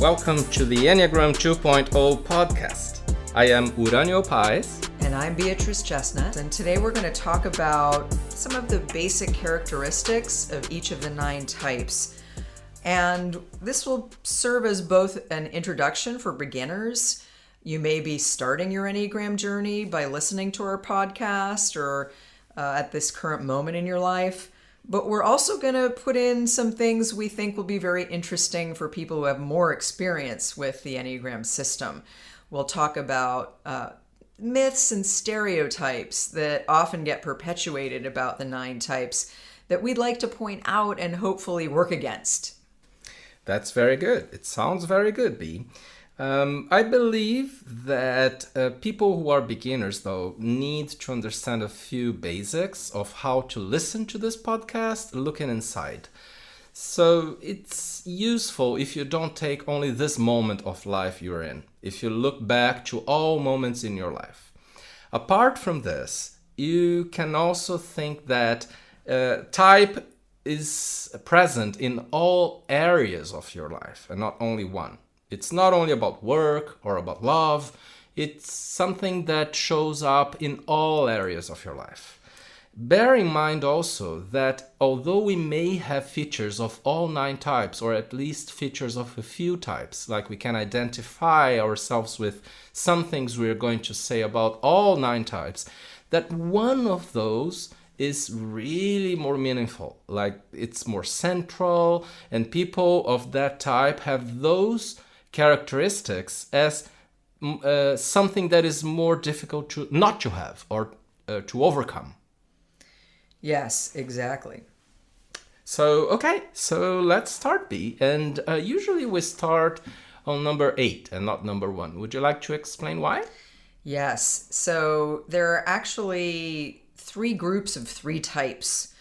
Welcome to the Enneagram 2.0 podcast. I am Uranio Paes. And I'm Beatrice Chestnut. And today we're going to talk about some of the basic characteristics of each of the 9 types. And this will serve as both an introduction for beginners. You may be starting your Enneagram journey by listening to our podcast or at this current moment in your life. But we're also going to put in some things we think will be very interesting for people who have more experience with the Enneagram system. We'll talk about myths and stereotypes that often get perpetuated about the 9 types that we'd like to point out and hopefully work against. That's very good. It sounds very good, Bea. I believe that people who are beginners, though, need to understand a few basics of how to listen to this podcast looking inside. So it's useful if you don't take only this moment of life you're in, if you look back to all moments in your life. Apart from this, you can also think that type is present in all areas of your life and not only one. It's not only about work or about love, it's something that shows up in all areas of your life. Bear in mind also that although we may have features of all 9 types, or at least features of a few types, like we can identify ourselves with some things we're going to say about all 9 types, that one of those is really more meaningful, like it's more central, and people of that type have those characteristics as something that is more difficult to not to have or to overcome. Yes, exactly. So let's start, Bea. And usually we start on number 8 and not number 1. Would you like to explain why? Yes. So there are actually 3 groups of 3 types.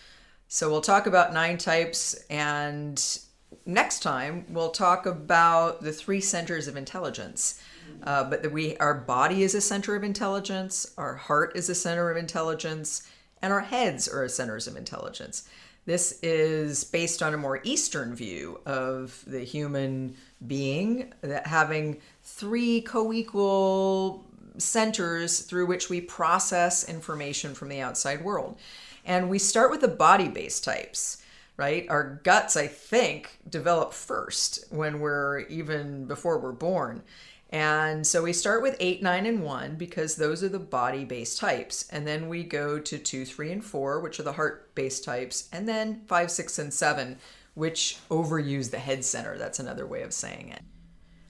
So we'll talk about 9 types, and next time we'll talk about the 3 centers of intelligence. But our body is a center of intelligence, our heart is a center of intelligence, and our heads are centers of intelligence. This is based on a more Eastern view of the human being, that having 3 co-equal centers through which we process information from the outside world. And we start with the body-based types, right? Our guts, I think, develop first before we're born. And so we start with 8, 9, and 1 because those are the body-based types. And then we go to 2, 3, and 4, which are the heart-based types. And then 5, 6, and 7, which overuse the head center. That's another way of saying it.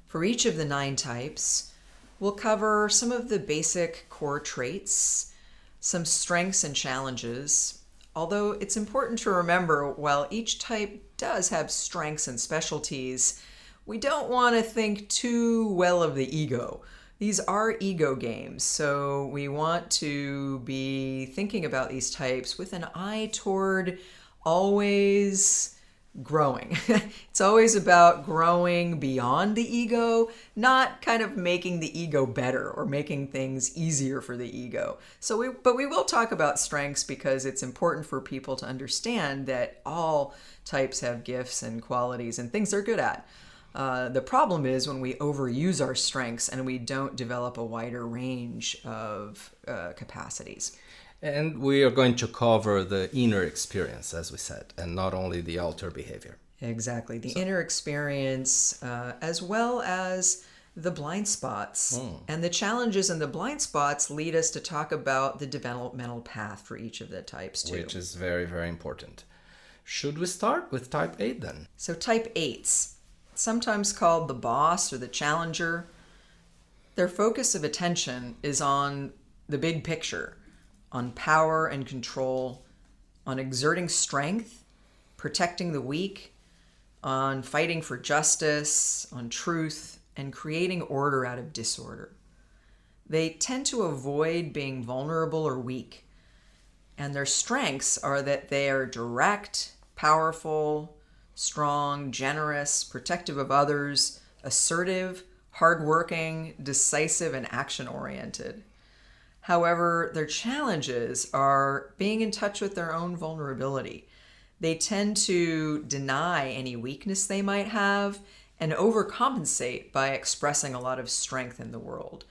For each of the 9 types, we'll cover some of the basic core traits, some strengths and challenges. Although it's important to remember, while each type does have strengths and specialties, we don't want to think too well of the ego. These are ego games, so we want to be thinking about these types with an eye toward always growing. It's always about growing beyond the ego, not kind of making the ego better or making things easier for the ego. But we will talk about strengths because it's important for people to understand that all types have gifts and qualities and things they're good at. The problem is when we overuse our strengths and we don't develop a wider range of capacities. And we are going to cover the inner experience, as we said, and not only the outer behavior. Exactly. The inner experience, as well as the blind spots. And the challenges in the blind spots lead us to talk about the developmental path for each of the types, too. Which is very, very important. Should we start with type 8 then? So type 8s, sometimes called the boss or the challenger, their focus of attention is on the big picture, on power and control, on exerting strength, protecting the weak, on fighting for justice, on truth, and creating order out of disorder. They tend to avoid being vulnerable or weak, and their strengths are that they are direct, powerful, strong, generous, protective of others, assertive, hardworking, decisive, and action-oriented. However, their challenges are being in touch with their own vulnerability. They tend to deny any weakness they might have and overcompensate by expressing a lot of strength in the world.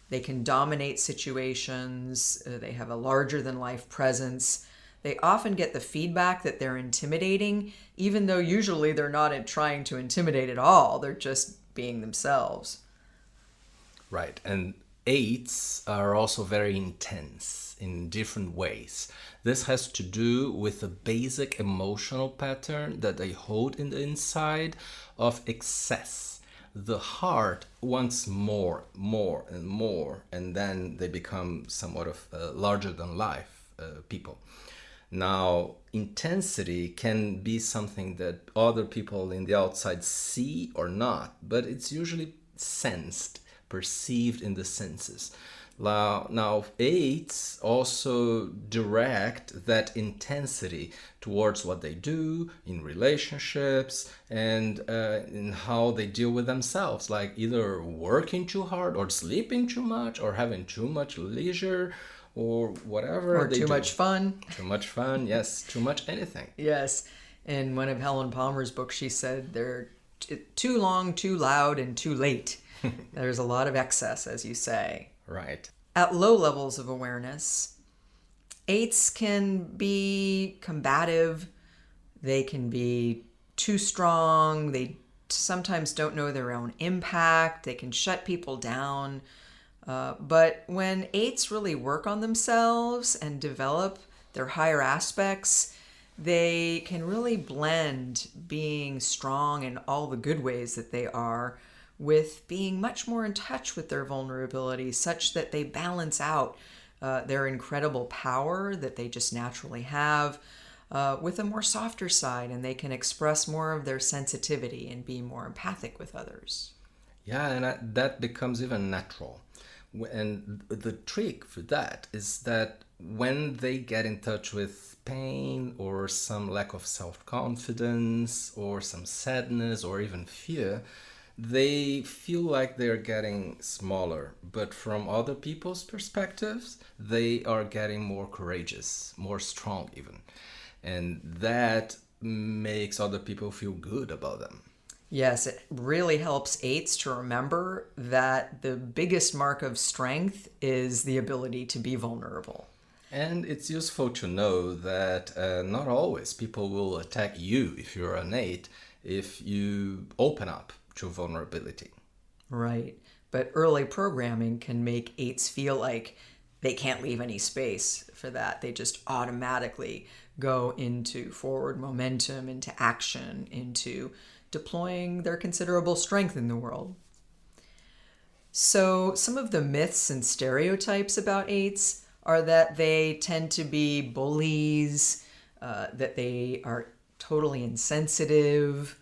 They can dominate situations, they have a larger than life presence. They often get the feedback that they're intimidating, even though usually they're not trying to intimidate at all. They're just being themselves. Right. And eights are also very intense in different ways. This has to do with a basic emotional pattern that they hold in the inside of excess. The heart wants more, more, and more, and then they become somewhat of larger than life people. Now, intensity can be something that other people in the outside see or not, but it's usually sensed, perceived in the senses. Now, eights also direct that intensity towards what they do in relationships and in how they deal with themselves, like either working too hard or sleeping too much or having too much leisure or whatever. Or too much fun. Too much fun, yes, too much anything. Yes. In one of Helen Palmer's books, she said they're too long, too loud, and too late. There's a lot of excess, as you say. Right. At low levels of awareness, eights can be combative. They can be too strong. They sometimes don't know their own impact. They can shut people down. But when eights really work on themselves and develop their higher aspects, they can really blend being strong in all the good ways that they are with being much more in touch with their vulnerability, such that they balance out their incredible power that they just naturally have with a more softer side, and they can express more of their sensitivity and be more empathic with others. Yeah, and that becomes even natural. And the trick for that is that when they get in touch with pain or some lack of self-confidence or some sadness or even fear, they feel like they're getting smaller, but from other people's perspectives, they are getting more courageous, more strong even. And that makes other people feel good about them. Yes, it really helps eights to remember that the biggest mark of strength is the ability to be vulnerable. And it's useful to know that not always people will attack you if you're an eight, if you open up to vulnerability. Right. But early programming can make eights feel like they can't leave any space for that. They just automatically go into forward momentum, into action, into deploying their considerable strength in the world. So some of the myths and stereotypes about eights are that they tend to be bullies, that they are totally insensitive.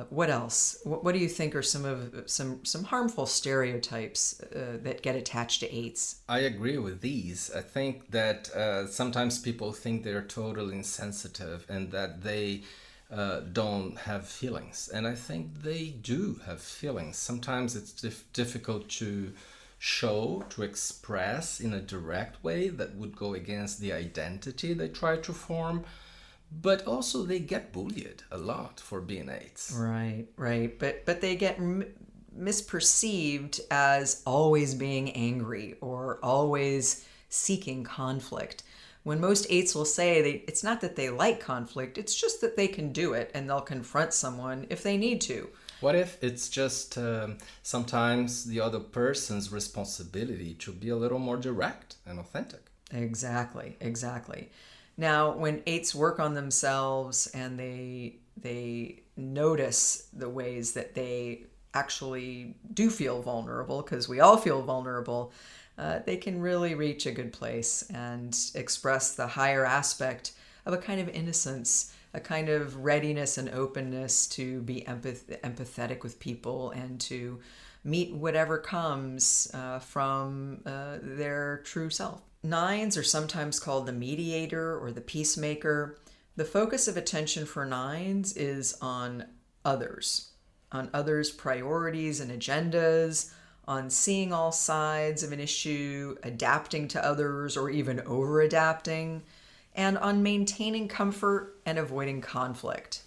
What else? What do you think are some harmful stereotypes that get attached to eights? I agree with these. I think that sometimes people think they're totally insensitive and that they don't have feelings. And I think they do have feelings. Sometimes it's difficult to show, to express in a direct way that would go against the identity they try to form. But also they get bullied a lot for being eights. Right. But they get misperceived as always being angry or always seeking conflict. When most eights will say it's not that they like conflict, it's just that they can do it and they'll confront someone if they need to. What if it's just sometimes the other person's responsibility to be a little more direct and authentic? Exactly. Now, when eights work on themselves and they notice the ways that they actually do feel vulnerable, because we all feel vulnerable, they can really reach a good place and express the higher aspect of a kind of innocence, a kind of readiness and openness to be empathetic with people and to meet whatever comes from their true self. Nines are sometimes called the mediator or the peacemaker. The focus of attention for nines is on others' priorities and agendas, on seeing all sides of an issue, adapting to others or even over-adapting, and on maintaining comfort and avoiding conflict.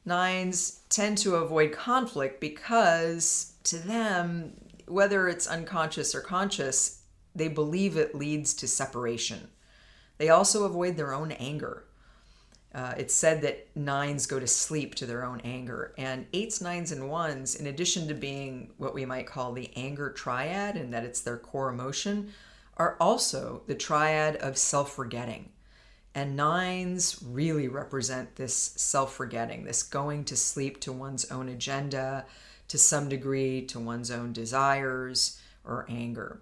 Nines tend to avoid conflict because to them, whether it's unconscious or conscious, they believe it leads to separation. They also avoid their own anger. It's said that nines go to sleep to their own anger. And eights, nines, and ones, in addition to being what we might call the anger triad, and that it's their core emotion, are also the triad of self-forgetting. And nines really represent this self-forgetting, this going to sleep to one's own agenda, to some degree to one's own desires or anger.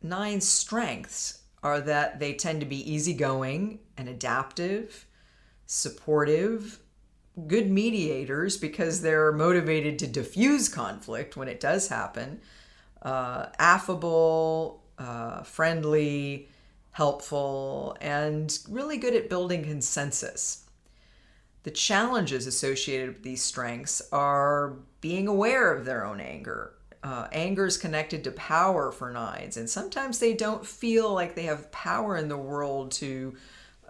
Nines' strengths are that they tend to be easygoing and adaptive, supportive, good mediators because they're motivated to diffuse conflict when it does happen, affable, friendly, helpful, and really good at building consensus. The challenges associated with these strengths are being aware of their own anger. Anger is connected to power for nines, and sometimes they don't feel like they have power in the world to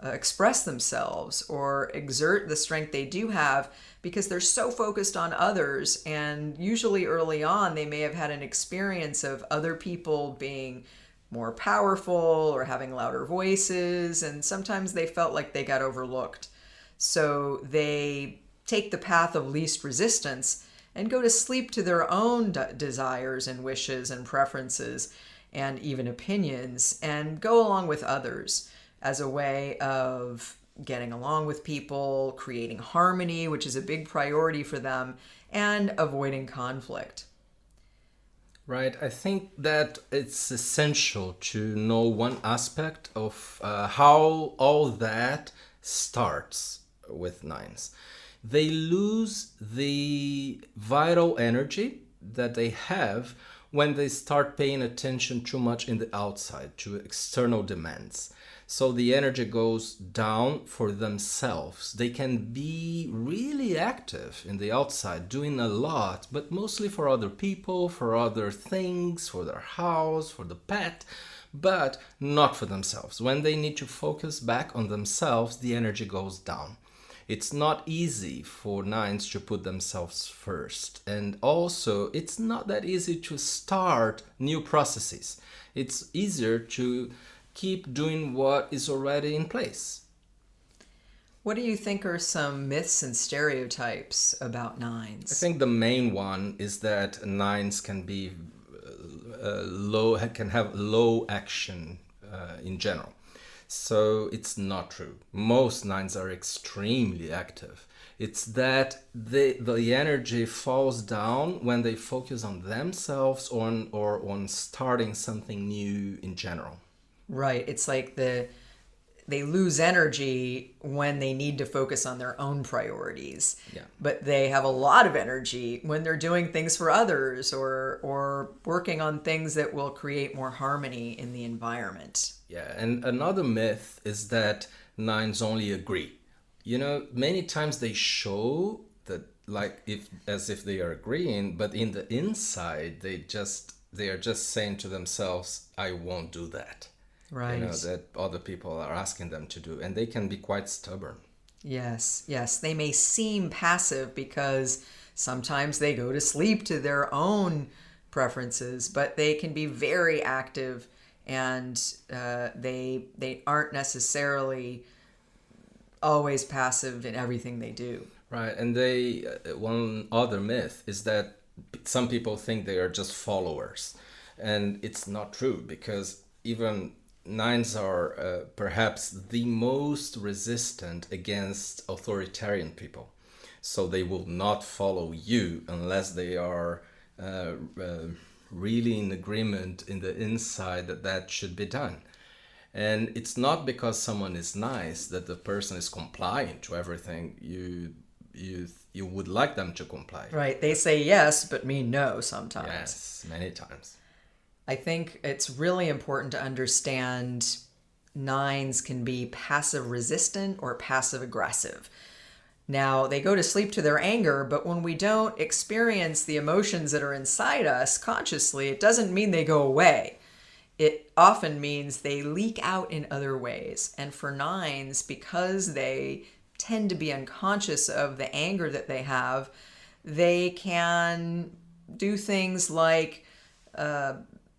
express themselves or exert the strength they do have because they're so focused on others. And usually early on, they may have had an experience of other people being more powerful or having louder voices, and sometimes they felt like they got overlooked. So they take the path of least resistance and go to sleep to their own desires and wishes and preferences and even opinions, and go along with others as a way of getting along with people, creating harmony, which is a big priority for them, and avoiding conflict. Right. I think that it's essential to know one aspect of how all that starts with nines. They lose the vital energy that they have when they start paying attention too much in the outside to external demands. So the energy goes down for themselves. They can be really active in the outside, doing a lot, but mostly for other people, for other things, for their house, for the pet, but not for themselves. When they need to focus back on themselves, the energy goes down. It's not easy for nines to put themselves first. And also, it's not that easy to start new processes. It's easier to keep doing what is already in place. What do you think are some myths and stereotypes about nines? I think the main one is that nines can be can have low action in general. So it's not true. Most nines are extremely active. It's that the energy falls down when they focus on themselves or on starting something new in general. Right. It's like they lose energy when they need to focus on their own priorities. Yeah. But they have a lot of energy when they're doing things for others or working on things that will create more harmony in the environment. Yeah, and another myth is that nines only agree. You know, many times they show that like if as if they are agreeing, but in the inside they are just saying to themselves, I won't do that. Right. You know, that other people are asking them to do, and they can be quite stubborn. Yes, yes. They may seem passive because sometimes they go to sleep to their own preferences, but they can be very active, and they aren't necessarily always passive in everything they do. Right, and they one other myth is that some people think they are just followers, and it's not true because even nines are perhaps the most resistant against authoritarian people. So they will not follow you unless they are really in agreement in the inside that that should be done. And it's not because someone is nice that the person is complying to everything you would like them to comply. Right. They say yes, but mean no sometimes. Yes, many times. I think it's really important to understand nines can be passive resistant or passive aggressive. Now, they go to sleep to their anger, but when we don't experience the emotions that are inside us consciously, it doesn't mean they go away. It often means they leak out in other ways. And for nines, because they tend to be unconscious of the anger that they have, they can do things like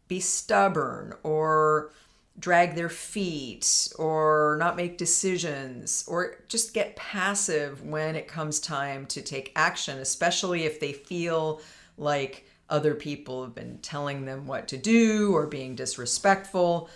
be stubborn or drag their feet or not make decisions or just get passive when it comes time to take action, especially if they feel like other people have been telling them what to do or being disrespectful.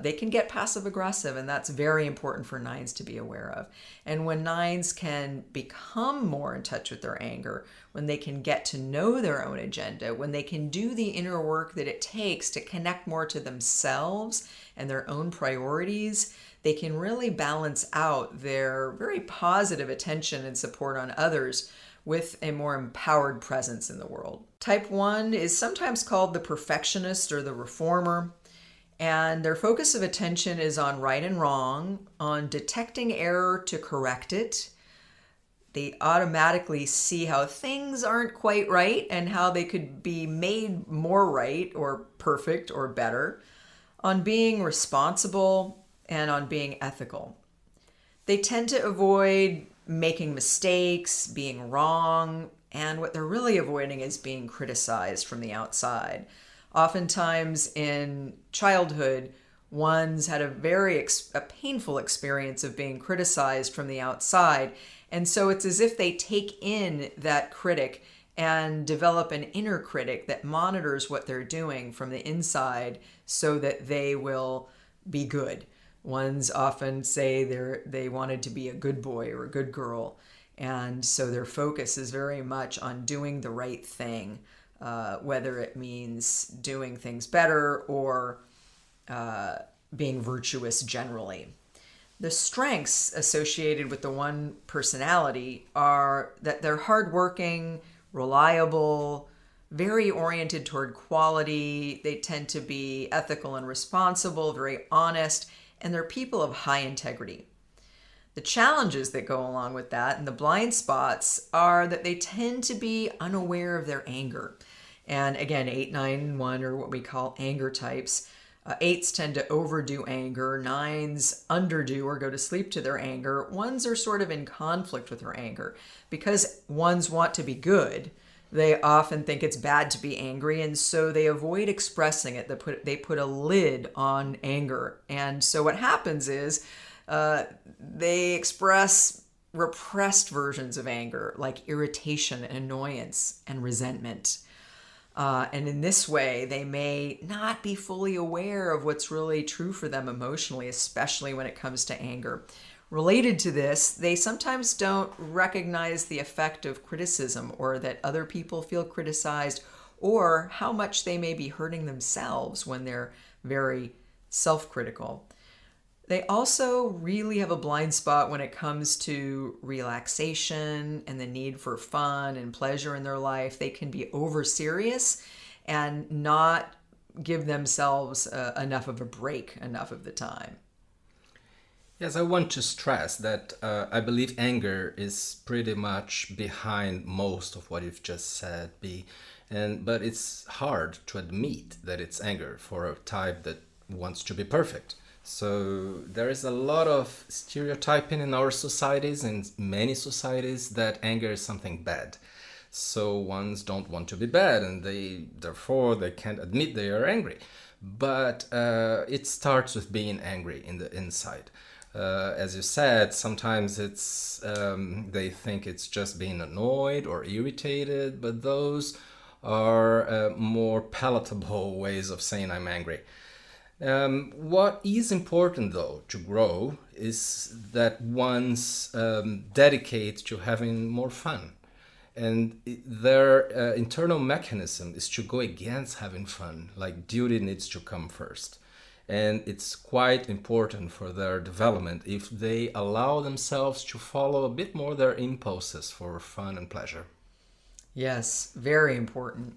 They can get passive aggressive, and that's very important for nines to be aware of. And when nines can become more in touch with their anger, when they can get to know their own agenda, when they can do the inner work that it takes to connect more to themselves and their own priorities, they can really balance out their very positive attention and support on others with a more empowered presence in the world. Type 1 is sometimes called the perfectionist or the reformer. And their focus of attention is on right and wrong, on detecting error to correct it. They automatically see how things aren't quite right and how they could be made more right or perfect or better, on being responsible and on being ethical. They tend to avoid making mistakes, being wrong, and what they're really avoiding is being criticized from the outside. Oftentimes in childhood, one's had a painful experience of being criticized from the outside. And so it's as if they take in that critic and develop an inner critic that monitors what they're doing from the inside so that they will be good. Ones often say they wanted to be a good boy or a good girl. And so their focus is very much on doing the right thing. Whether it means doing things better or being virtuous generally. The strengths associated with the 1 personality are that they're hardworking, reliable, very oriented toward quality. They tend to be ethical and responsible, very honest, and they're people of high integrity. The challenges that go along with that and the blind spots are that they tend to be unaware of their anger. And again, 8, 9, 1 are what we call anger types. 8s tend to overdo anger. 9s underdo or go to sleep to their anger. 1s are sort of in conflict with their anger. Because 1s want to be good, they often think it's bad to be angry, and so they avoid expressing it. They put a lid on anger. And so what happens is they express repressed versions of anger, like irritation, annoyance, and resentment. And in this way, they may not be fully aware of what's really true for them emotionally, especially when it comes to anger. Related to this, they sometimes don't recognize the effect of criticism or that other people feel criticized or how much they may be hurting themselves when they're very self-critical. They also really have a blind spot when it comes to relaxation and the need for fun and pleasure in their life. They can be over serious and not give themselves enough of a break enough of the time. Yes, I want to stress that I believe anger is pretty much behind most of what you've just said, B. But it's hard to admit that it's anger for a type that wants to be perfect. So there is a lot of stereotyping in our societies, in many societies, that anger is something bad. So ones don't want to be bad, and therefore they can't admit they are angry. But it starts with being angry in the inside. As you said, sometimes they think it's just being annoyed or irritated, but those are more palatable ways of saying I'm angry. What is important, though, to grow is that one's dedicate to having more fun. And their internal mechanism is to go against having fun, like duty needs to come first. And it's quite important for their development if they allow themselves to follow a bit more their impulses for fun and pleasure. Yes, very important.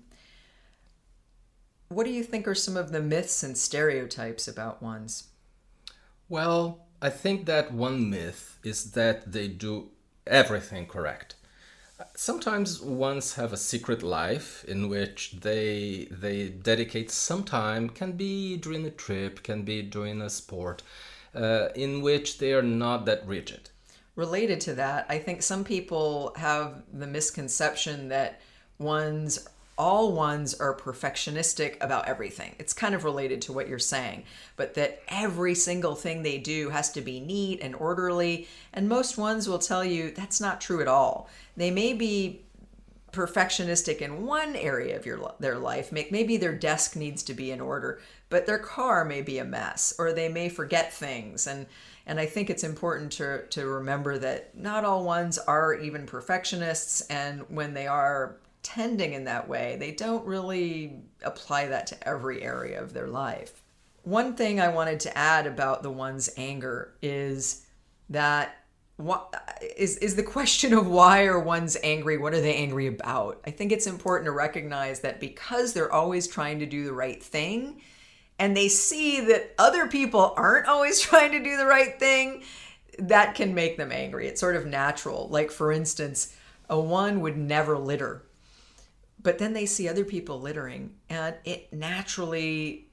What do you think are some of the myths and stereotypes about ones? Well, I think that one myth is that they do everything correct. Sometimes ones have a secret life in which they dedicate some time, can be during a trip, can be during a sport, in which they are not that rigid. Related to that, I think some people have the misconception that all ones are perfectionistic about everything. It's kind of related to what you're saying, but that every single thing they do has to be neat and orderly. And most ones will tell you that's not true at all. They may be perfectionistic in one area of their life. Maybe their desk needs to be in order, but their car may be a mess, or they may forget things. And I think it's important to remember that not all ones are even perfectionists, and when they are tending in that way, they don't really apply that to every area of their life. One thing I wanted to add about the one's anger is that is the question of why are ones angry? What are they angry about? I think it's important to recognize that because they're always trying to do the right thing, and they see that other people aren't always trying to do the right thing, that can make them angry. It's sort of natural. Like, for instance, a one would never litter, but then they see other people littering, and it naturally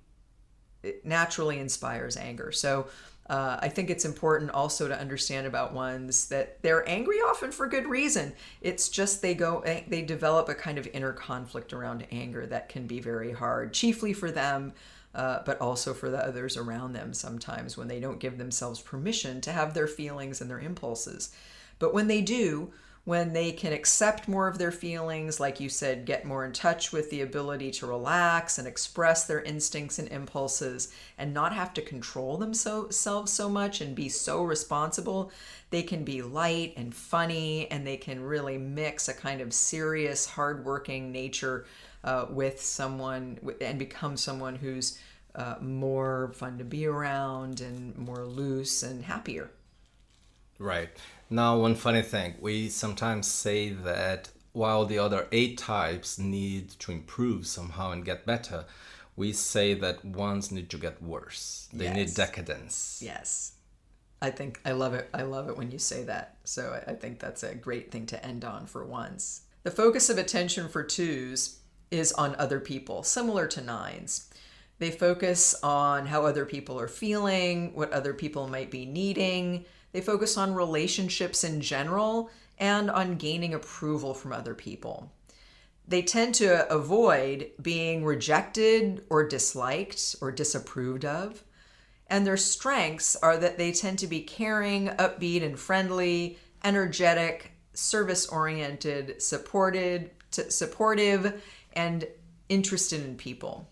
inspires anger. So I think it's important also to understand about ones that they're angry often for good reason. It's just they develop a kind of inner conflict around anger that can be very hard, chiefly for them, but also for the others around them sometimes, when they don't give themselves permission to have their feelings and their impulses. But when they do, when they can accept more of their feelings, like you said, get more in touch with the ability to relax and express their instincts and impulses and not have to control themselves so much and be so responsible, they can be light and funny, and they can really mix a kind of serious, hardworking nature with someone and become someone who's more fun to be around and more loose and happier. Right. Now, one funny thing, we sometimes say that while the other 8 types need to improve somehow and get better, we say that ones need to get worse. They need decadence. Yes. I love it. I love it when you say that. So I think that's a great thing to end on for ones. The focus of attention for twos is on other people, similar to nines. They focus on how other people are feeling, what other people might be needing. They focus on relationships in general and on gaining approval from other people. They tend to avoid being rejected or disliked or disapproved of. And their strengths are that they tend to be caring, upbeat and friendly, energetic, service-oriented, supportive, and interested in people.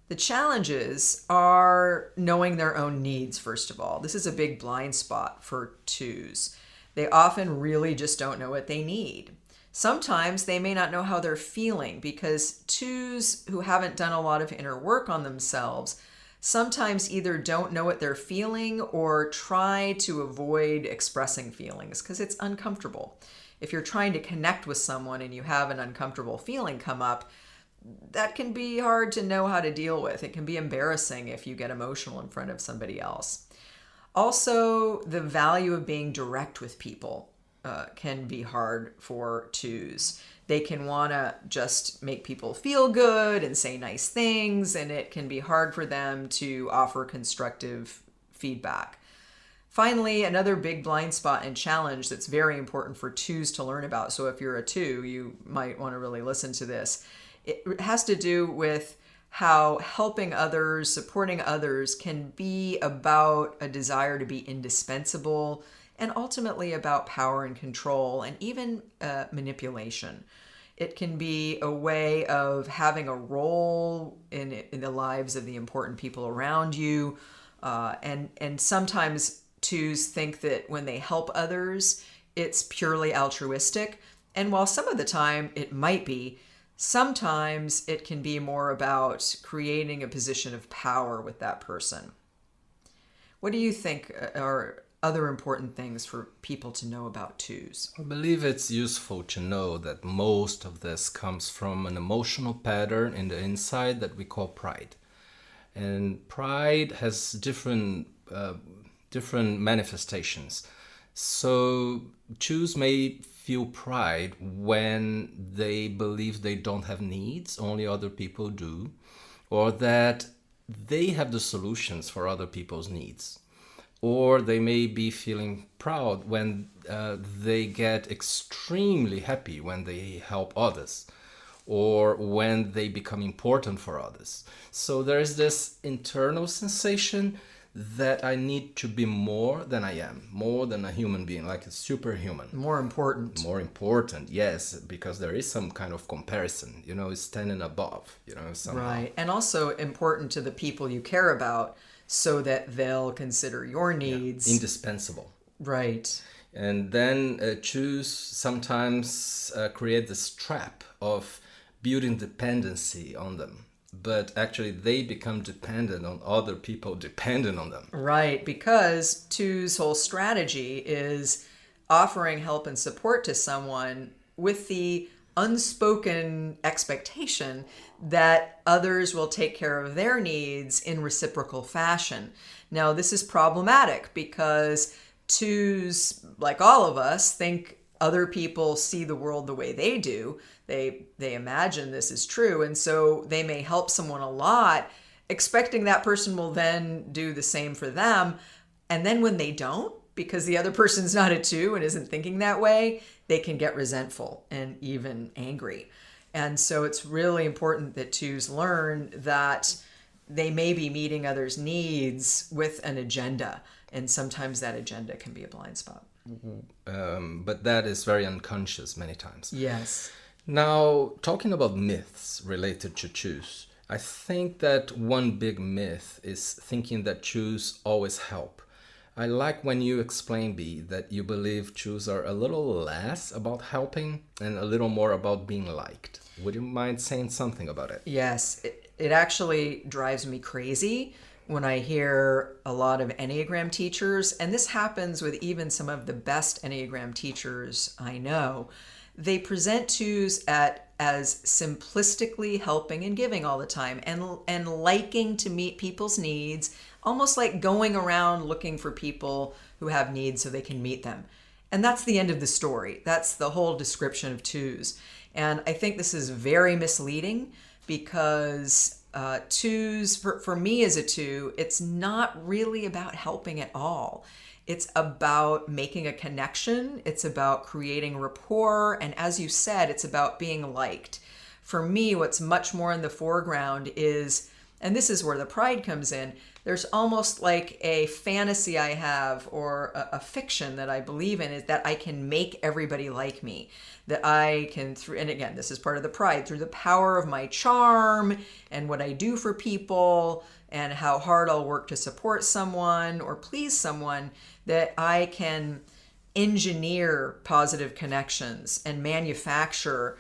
The challenges are knowing their own needs, first of all. This is a big blind spot for twos. They often really just don't know what they need. Sometimes they may not know how they're feeling, because twos who haven't done a lot of inner work on themselves sometimes either don't know what they're feeling or try to avoid expressing feelings because it's uncomfortable. If you're trying to connect with someone and you have an uncomfortable feeling come up, that can be hard to know how to deal with. It can be embarrassing if you get emotional in front of somebody else. Also, the value of being direct with people can be hard for twos. They can want to just make people feel good and say nice things, and it can be hard for them to offer constructive feedback. Finally, another big blind spot and challenge that's very important for twos to learn about, so if you're a two, you might want to really listen to this. It has to do with how helping others, supporting others can be about a desire to be indispensable and ultimately about power and control and even manipulation. It can be a way of having a role in the lives of the important people around you. And sometimes twos think that when they help others, it's purely altruistic. And while some of the time it might be, sometimes it can be more about creating a position of power with that person. What do you think are other important things for people to know about twos? I believe it's useful to know that most of this comes from an emotional pattern in the inside that we call pride. And pride has different manifestations. So twos may feel pride when they believe they don't have needs, only other people do, or that they have the solutions for other people's needs. or they may be feeling proud when they get extremely happy when they help others, or when they become important for others. So there is this internal sensation that I need to be more than I am, more than a human being, like a superhuman. More important. More important, yes, because there is some kind of comparison, standing above, somehow. Right. And also important to the people you care about so that they'll consider your needs. Indispensable. Right. And then choose sometimes create this trap of building dependency on them. But actually they become dependent on other people dependent on them. Right, because two's whole strategy is offering help and support to someone with the unspoken expectation that others will take care of their needs in reciprocal fashion. Now, this is problematic because twos, like all of us, think other people see the world the way they do. They imagine this is true, and so they may help someone a lot, expecting that person will then do the same for them. And then when they don't, because the other person's not a two and isn't thinking that way, they can get resentful and even angry. And so it's really important that twos learn that they may be meeting others' needs with an agenda, and sometimes that agenda can be a blind spot. But that is very unconscious many times. Yes. Now, talking about myths related to twos, I think that one big myth is thinking that twos always help. I like when you explain, Bea, that you believe twos are a little less about helping and a little more about being liked. Would you mind saying something about it? Yes, it actually drives me crazy when I hear a lot of Enneagram teachers, and this happens with even some of the best Enneagram teachers I know. They present twos as simplistically helping and giving all the time and liking to meet people's needs, almost like going around looking for people who have needs so they can meet them. And that's the end of the story. That's the whole description of twos. And I think this is very misleading because twos, for me as a two, it's not really about helping at all. It's about making a connection. It's about creating rapport. And as you said, it's about being liked. For me, what's much more in the foreground is, and this is where the pride comes in, there's almost like a fantasy I have or a fiction that I believe in is that I can make everybody like me. That I can, and again, this is part of the pride, through the power of my charm and what I do for people and how hard I'll work to support someone or please someone, that I can engineer positive connections and manufacture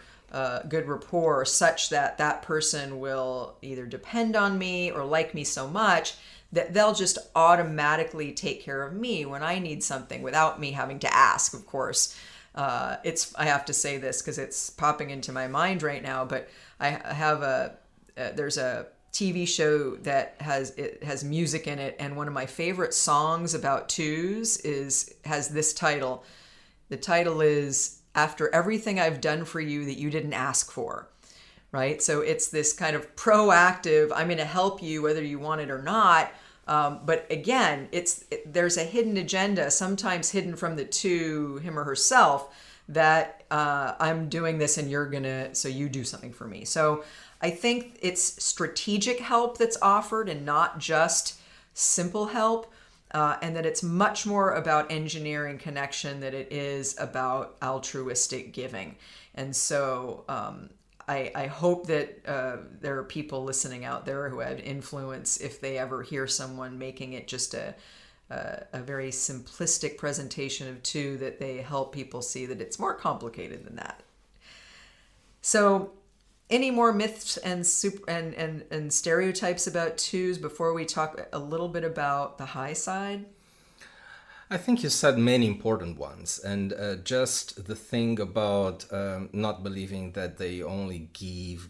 good rapport such that that person will either depend on me or like me so much that they'll just automatically take care of me when I need something without me having to ask, of course. I have to say this because it's popping into my mind right now, but I have there's a TV show that has music in it, and one of my favorite songs about twos has this title. The title is "After Everything I've Done for You That You Didn't Ask For." Right? So it's this kind of proactive, I'm going to help you whether you want it or not. But again, there's a hidden agenda, sometimes hidden from the two, him or herself, that I'm doing this and so you do something for me. So I think it's strategic help that's offered and not just simple help. And that it's much more about engineering connection than it is about altruistic giving. And so I hope that there are people listening out there who have influence if they ever hear someone making it just a very simplistic presentation of two, that they help people see that it's more complicated than that. So any more myths and stereotypes about twos before we talk a little bit about the high side? I think you said many important ones, and just the thing about not believing that they only give,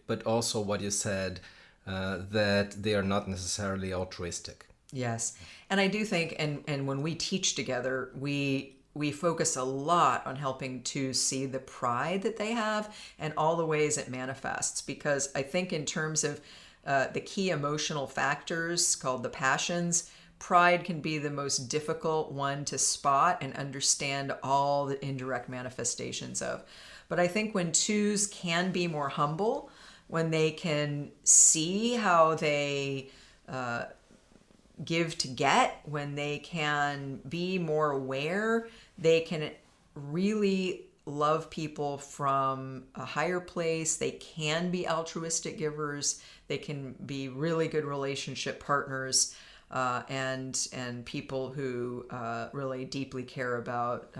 but also what you said, that they are not necessarily altruistic. Yes, and I do think, and when we teach together, we focus a lot on helping to see the pride that they have and all the ways it manifests, because I think in terms of the key emotional factors called the passions, pride can be the most difficult one to spot and understand all the indirect manifestations of. But I think when twos can be more humble, when they can see how they give to get, when they can be more aware, they can really love people from a higher place. They can be altruistic givers. They can be really good relationship partners, and people who really deeply care about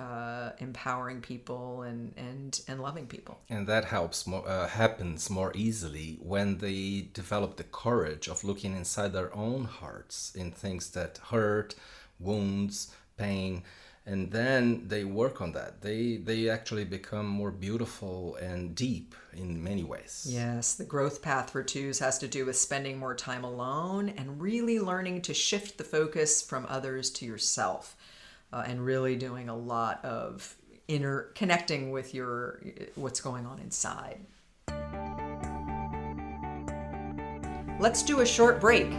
empowering people and loving people. And that happens more easily when they develop the courage of looking inside their own hearts in things that hurt, wounds, pain, and then they work on that. They actually become more beautiful and deep in many ways. Yes, the growth path for twos has to do with spending more time alone and really learning to shift the focus from others to yourself, and really doing a lot of inner connecting with what's going on inside. Let's do a short break.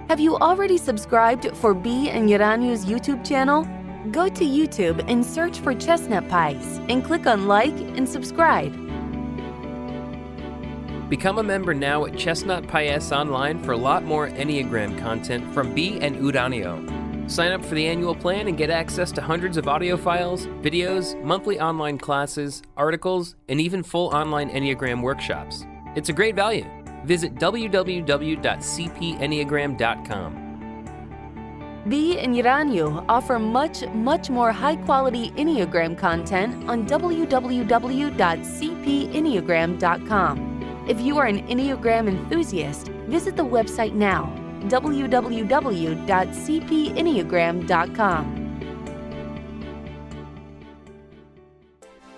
Have you already subscribed for Bea and Uranio's YouTube channel? Go to YouTube and search for Chestnut Paes and click on like and subscribe. Become a member now at Chestnut Paes online for a lot more Enneagram content from Bea and Uranio. Sign up for the annual plan and get access to hundreds of audio files, videos, monthly online classes, articles, and even full online Enneagram workshops. It's a great value. Visit www.cpenneagram.com. Bea and Uranio offer much more high-quality Enneagram content on www.cpenneagram.com. If you are an Enneagram enthusiast, visit the website now, www.cpenneagram.com.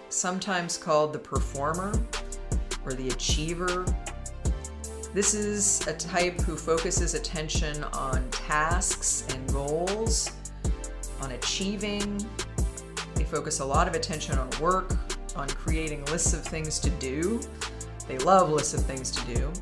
Sometimes called the performer or the achiever. This is a type who focuses attention on tasks and goals, on achieving. They focus a lot of attention on work, on creating lists of things to do. They love lists of things to do.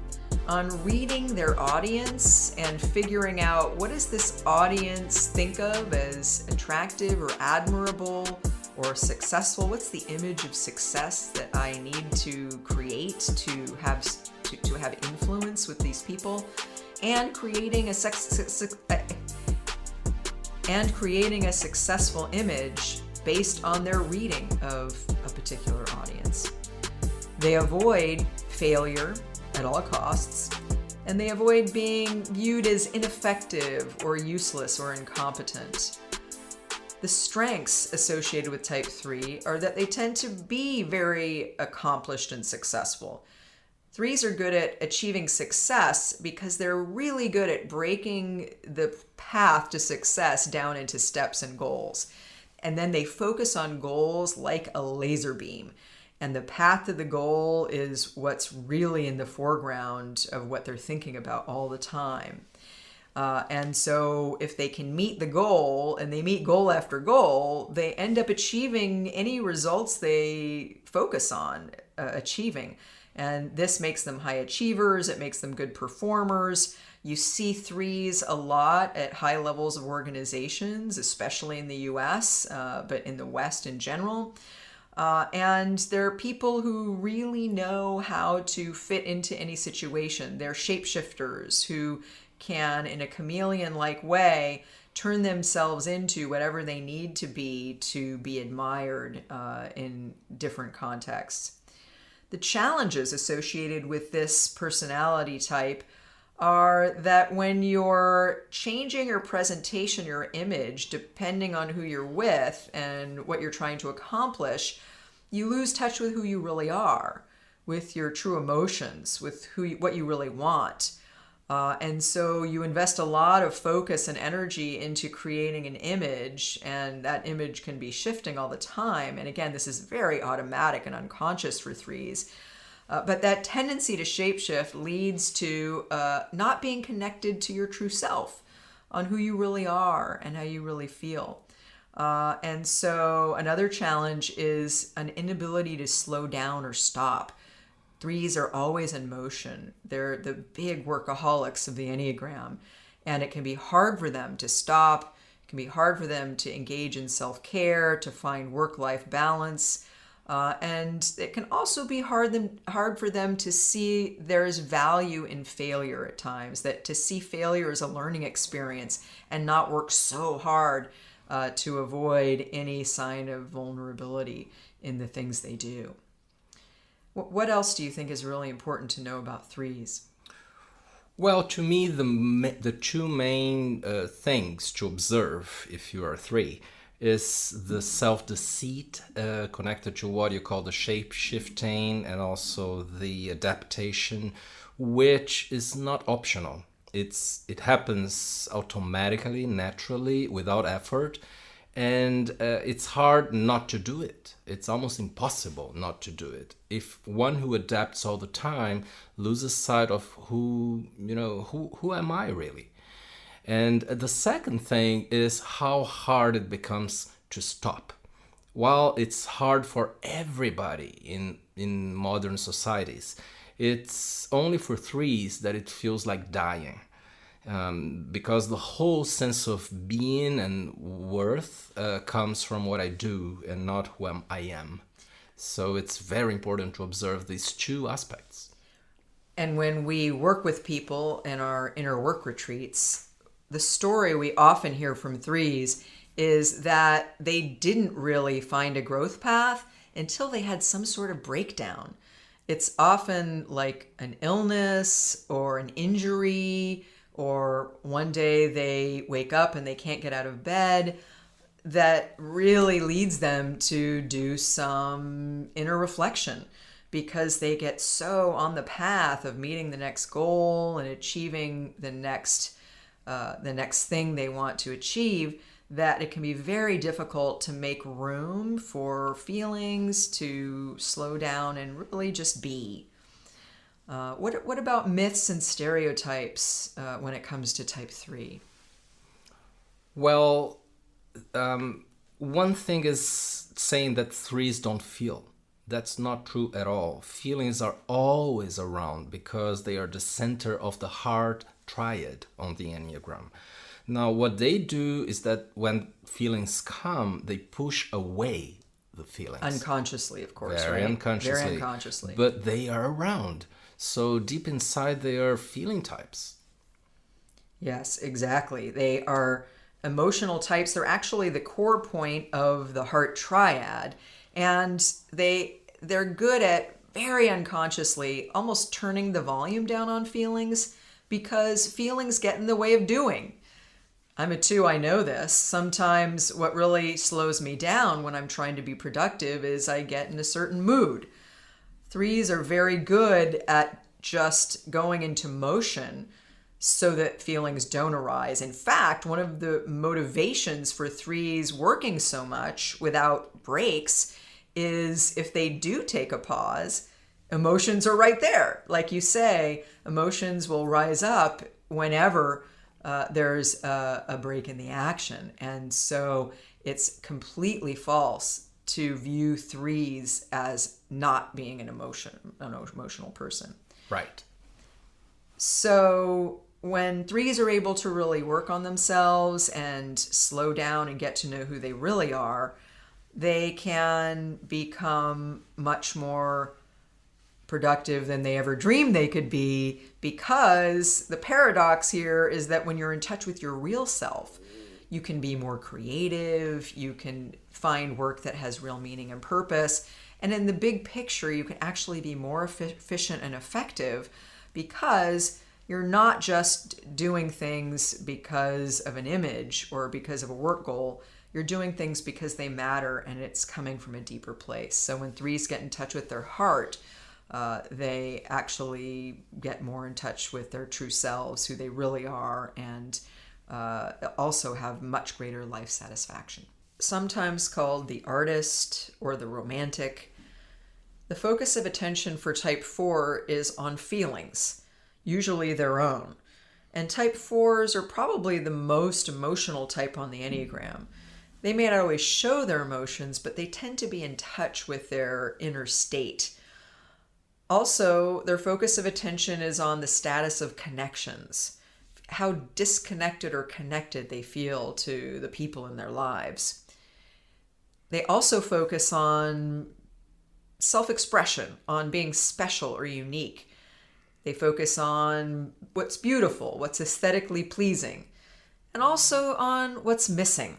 On reading their audience and figuring out what does this audience think of as attractive or admirable or successful. What's the image of success that I need to create to have influence with these people, and creating a successful image based on their reading of a particular audience. They avoid failure at all costs, and they avoid being viewed as ineffective or useless or incompetent. The strengths associated with type 3 are that they tend to be very accomplished and successful. Threes are good at achieving success because they're really good at breaking the path to success down into steps and goals. And then they focus on goals like a laser beam. And the path to the goal is what's really in the foreground of what they're thinking about all the time. And so if they can meet the goal, and they meet goal after goal, they end up achieving any results they focus on achieving. And this makes them high achievers. It makes them good performers. You see threes a lot at high levels of organizations, especially in the US, but in the West in general. And they're people who really know how to fit into any situation. They're shapeshifters who can, in a chameleon-like way, turn themselves into whatever they need to be admired in different contexts. The challenges associated with this personality type are that when you're changing your presentation, your image, depending on who you're with and what you're trying to accomplish, you lose touch with who you really are, with your true emotions, with what you really want. And so you invest a lot of focus and energy into creating an image, and that image can be shifting all the time. And again, this is very automatic and unconscious for threes. But that tendency to shapeshift leads to not being connected to your true self, on who you really are and how you really feel. And so another challenge is an inability to slow down or stop. Threes are always in motion. They're the big workaholics of the Enneagram, and it can be hard for them to stop. It can be hard for them to engage in self-care, to find work-life balance. And it can also be hard for them to see there's value in failure at times, that to see failure as a learning experience and not work so hard to avoid any sign of vulnerability in the things they do. What else do you think is really important to know about threes? Well, to me, the two main things to observe if you are three is the self-deceit connected to what you call the shape-shifting, and also the adaptation, which is not optional. It happens automatically, naturally, without effort, and it's hard not to do it. It's almost impossible not to do it. If one who adapts all the time loses sight of who am I really? And the second thing is how hard it becomes to stop. While it's hard for everybody in modern societies, it's only for threes that it feels like dying. Because the whole sense of being and worth comes from what I do and not who I am. So it's very important to observe these two aspects. And when we work with people in our inner work retreats, the story we often hear from threes is that they didn't really find a growth path until they had some sort of breakdown. It's often like an illness or an injury, or one day they wake up and they can't get out of bed, that really leads them to do some inner reflection, because they get so on the path of meeting the next goal and achieving the next thing they want to achieve, that it can be very difficult to make room for feelings to slow down and really just be. What about myths and stereotypes when it comes to type 3? Well, one thing is saying that threes don't feel. That's not true at all. Feelings are always around because they are the center of the heart triad on the Enneagram. Now, what they do is that when feelings come, they push away the feelings. Unconsciously, of course, Very right? unconsciously. Very unconsciously. But they are around. So deep inside, they are feeling types. Yes, exactly. They are emotional types. They're actually the core point of the heart triad. And they're good at very unconsciously almost turning the volume down on feelings, because feelings get in the way of doing. I'm a 2, I know this. Sometimes what really slows me down when I'm trying to be productive is I get in a certain mood. 3s are very good at just going into motion so that feelings don't arise. In fact, one of the motivations for 3s working so much without breaks is if they do take a pause, emotions are right there. Like you say, emotions will rise up whenever there's a break in the action. And so it's completely false to view 3s as not being an emotional person. Right. So when 3s are able to really work on themselves and slow down and get to know who they really are, they can become much more productive than they ever dreamed they could be, because the paradox here is that when you're in touch with your real self, you can be more creative, you can find work that has real meaning and purpose, and in the big picture, you can actually be more efficient and effective, because you're not just doing things because of an image or because of a work goal. You're doing things because they matter and it's coming from a deeper place. So when 3s get in touch with their heart, they actually get more in touch with their true selves, who they really are, and also have much greater life satisfaction. Sometimes called the artist or the romantic, the focus of attention for type 4 is on feelings, usually their own. And type 4s are probably the most emotional type on the Enneagram. They may not always show their emotions, but they tend to be in touch with their inner state. Also, their focus of attention is on the status of connections, how disconnected or connected they feel to the people in their lives. They also focus on self-expression, on being special or unique. They focus on what's beautiful, what's aesthetically pleasing, and also on what's missing.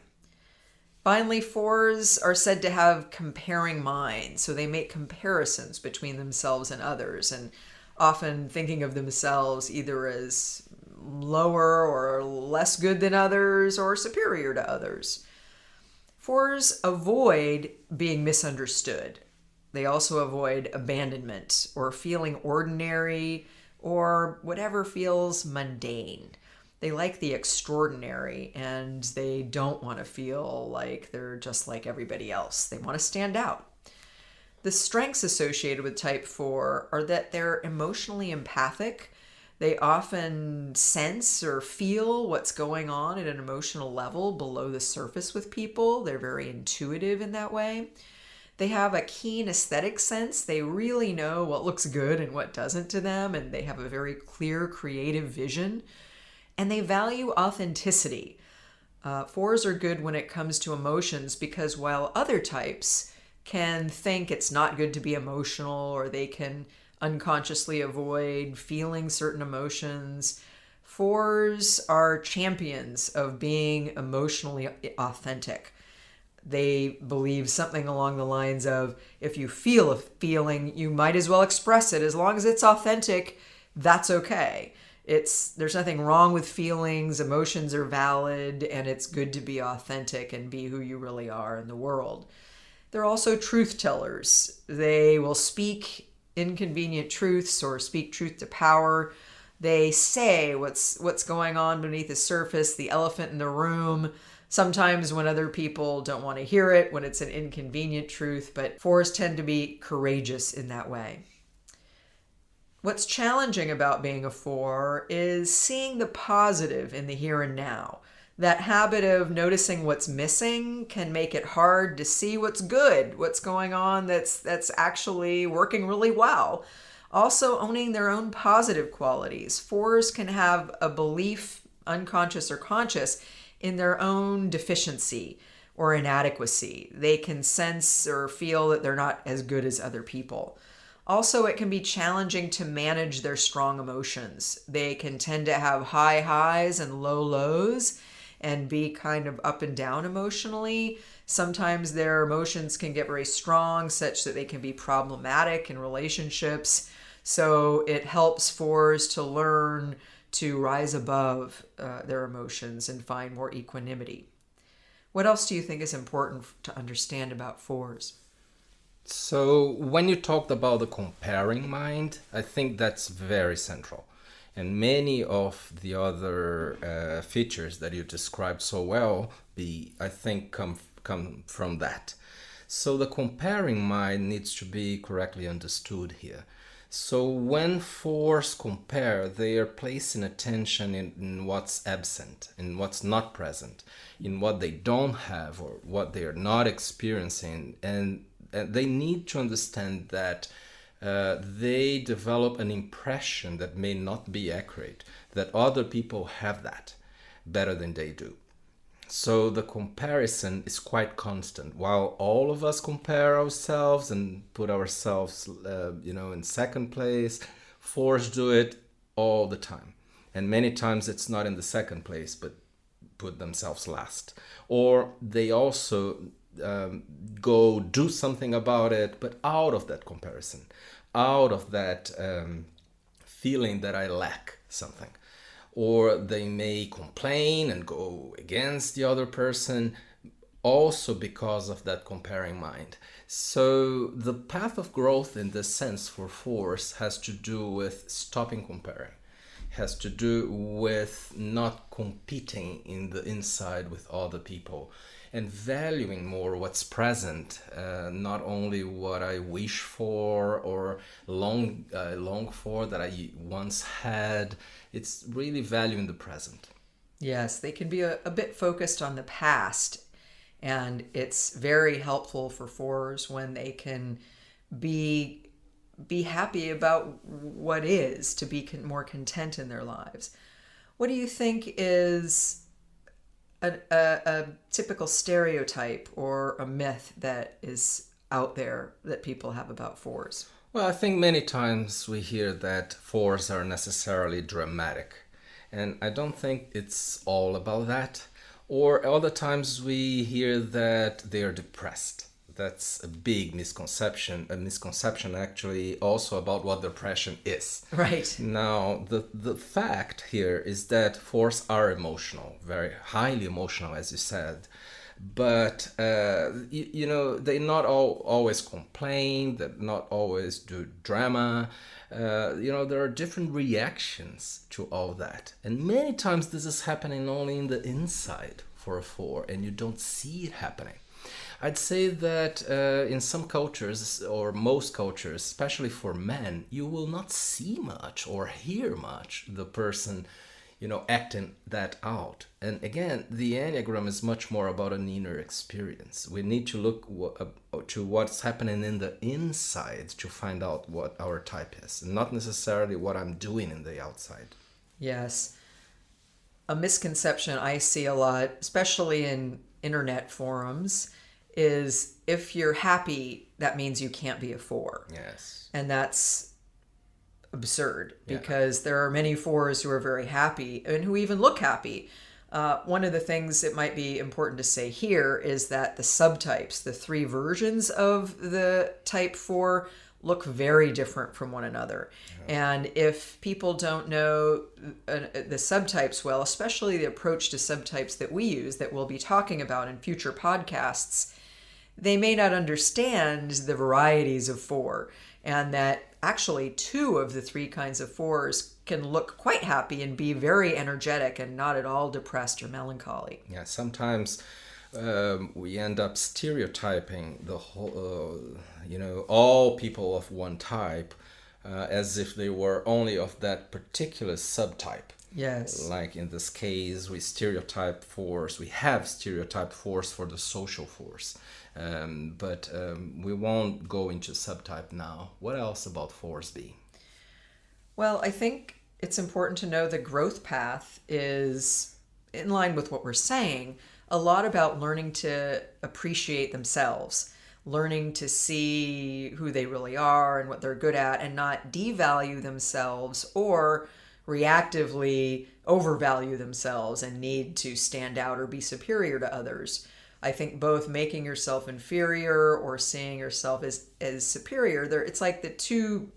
Finally, fours are said to have comparing minds, so they make comparisons between themselves and others, and often thinking of themselves either as lower or less good than others or superior to others. Fours avoid being misunderstood. They also avoid abandonment or feeling ordinary or whatever feels mundane. They like the extraordinary, and they don't want to feel like they're just like everybody else. They want to stand out. The strengths associated with type 4 are that they're emotionally empathic. They often sense or feel what's going on at an emotional level below the surface with people. They're very intuitive in that way. They have a keen aesthetic sense. They really know what looks good and what doesn't to them, and they have a very clear creative vision. And they value authenticity. Fours are good when it comes to emotions because while other types can think it's not good to be emotional, or they can unconsciously avoid feeling certain emotions, fours are champions of being emotionally authentic. They believe something along the lines of, if you feel a feeling, you might as well express it. As long as it's authentic, that's okay. There's nothing wrong with feelings. Emotions are valid, and it's good to be authentic and be who you really are in the world. They're also truth tellers. They will speak inconvenient truths or speak truth to power. They say what's going on beneath the surface, the elephant in the room, sometimes when other people don't want to hear it, when it's an inconvenient truth, but fours tend to be courageous in that way. What's challenging about being a 4 is seeing the positive in the here and now. That habit of noticing what's missing can make it hard to see what's good, what's going on that's actually working really well. Also, owning their own positive qualities. 4s can have a belief, unconscious or conscious, in their own deficiency or inadequacy. They can sense or feel that they're not as good as other people. Also, it can be challenging to manage their strong emotions. They can tend to have high highs and low lows and be kind of up and down emotionally. Sometimes their emotions can get very strong, such that they can be problematic in relationships. So it helps 4s to learn to rise above their emotions and find more equanimity. What else do you think is important to understand about 4s? So when you talked about the comparing mind, I think that's very central. And many of the other features that you described so well, I think come from that. So the comparing mind needs to be correctly understood here. So when 4s compare, they are placing attention in what's absent, in what's not present, in what they don't have or what they are not experiencing. And they need to understand that they develop an impression that may not be accurate, that other people have that better than they do. So the comparison is quite constant. While all of us compare ourselves and put ourselves, in second place, 4s do it all the time. And many times it's not in the second place, but put themselves last. Or they also go do something about it, but out of that comparison, out of that feeling that I lack something. Or they may complain and go against the other person, also because of that comparing mind. So the path of growth in this sense for 4s has to do with stopping comparing, has to do with not competing in the inside with other people, and valuing more what's present, not only what I wish for or long for that I once had. It's really valuing the present. Yes, they can be a bit focused on the past, and it's very helpful for 4s when they can be be happy about what is, to be more content in their lives. What do you think is a typical stereotype or a myth that is out there that people have about fours? Well, I think many times we hear that fours are necessarily dramatic, and I don't think it's all about that. Or other times we hear that they are depressed. That's a big misconception. A misconception actually also about what depression is. Right. Now, the fact here is that fours are emotional, very highly emotional, as you said. But they not always complain, they not always do drama. There are different reactions to all that, and many times this is happening only in the inside for a four, and you don't see it happening. I'd say that in some cultures, or most cultures, especially for men, you will not see much or hear much the person acting that out. And again, the Enneagram is much more about an inner experience. We need to look to what's happening in the inside to find out what our type is, not necessarily what I'm doing in the outside. Yes. A misconception I see a lot, especially in internet forums, is if you're happy, that means you can't be a four. Yes. And that's absurd, because there are many fours who are very happy and who even look happy. One of the things that might be important to say here is that the subtypes, the three versions of the type 4, look very different from one another. Yeah. And if people don't know the subtypes well, especially the approach to subtypes that we use, that we'll be talking about in future podcasts, they may not understand the varieties of 4, and that actually 2 of the 3 kinds of 4s can look quite happy and be very energetic and not at all depressed or melancholy. Yeah, sometimes we end up stereotyping the whole, all people of one type as if they were only of that particular subtype. Yes. Like in this case, we stereotype 4s. We have stereotype 4s for the social force. But we won't go into subtype now. What else about 4s, Bea? Well, I think it's important to know the growth path is in line with what we're saying. A lot about learning to appreciate themselves, learning to see who they really are and what they're good at, and not devalue themselves or reactively overvalue themselves and need to stand out or be superior to others. I think both making yourself inferior or seeing yourself as superior, it's like the two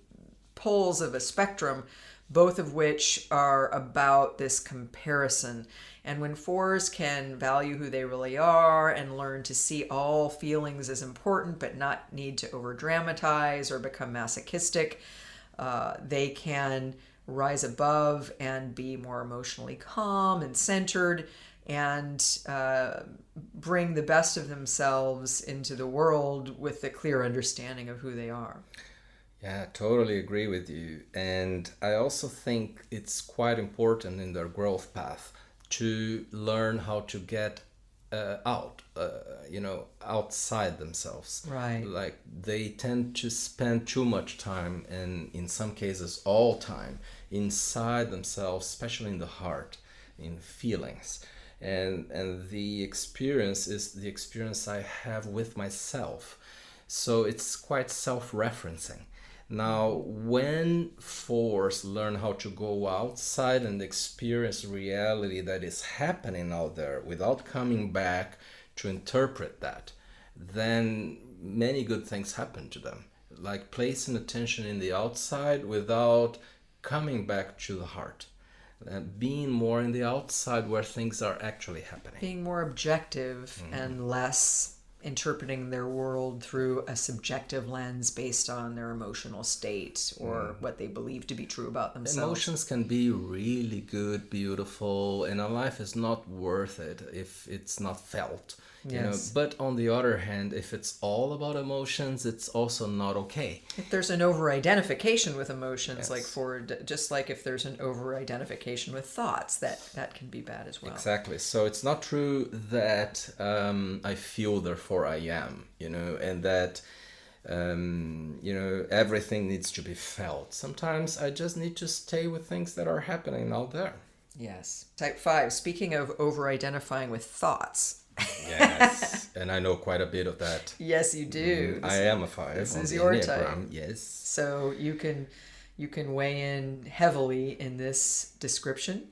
poles of a spectrum, both of which are about this comparison. And when 4s can value who they really are and learn to see all feelings as important but not need to over-dramatize or become masochistic, they can rise above and be more emotionally calm and centered, and bring the best of themselves into the world with the clear understanding of who they are. Yeah, totally agree with you. And I also think it's quite important in their growth path to learn how to get outside themselves. Right. Like they tend to spend too much time, and in some cases all time, inside themselves, especially in the heart, in feelings. And the experience is the experience I have with myself. So it's quite self-referencing. Now, when 4s learn how to go outside and experience reality that is happening out there without coming back to interpret that, then many good things happen to them. Like placing attention in the outside without coming back to the heart. Being more in the outside where things are actually happening. Being more objective and less interpreting their world through a subjective lens based on their emotional state or what they believe to be true about themselves. Emotions can be really good, beautiful, and a life is not worth it if it's not felt. Yes. But on the other hand, if it's all about emotions, it's also not okay. If there's an over-identification with emotions, Yes. just like if there's an over-identification with thoughts, that can be bad as well. Exactly. So it's not true that I feel, therefore I am, and that Everything needs to be felt. Sometimes I just need to stay with things that are happening out there. Yes. Type 5, speaking of over-identifying with thoughts. Yes, and I know quite a bit of that. Yes, you do. I am a 5. This on is the your Enneagram. type. Yes. So you can weigh in heavily in this description.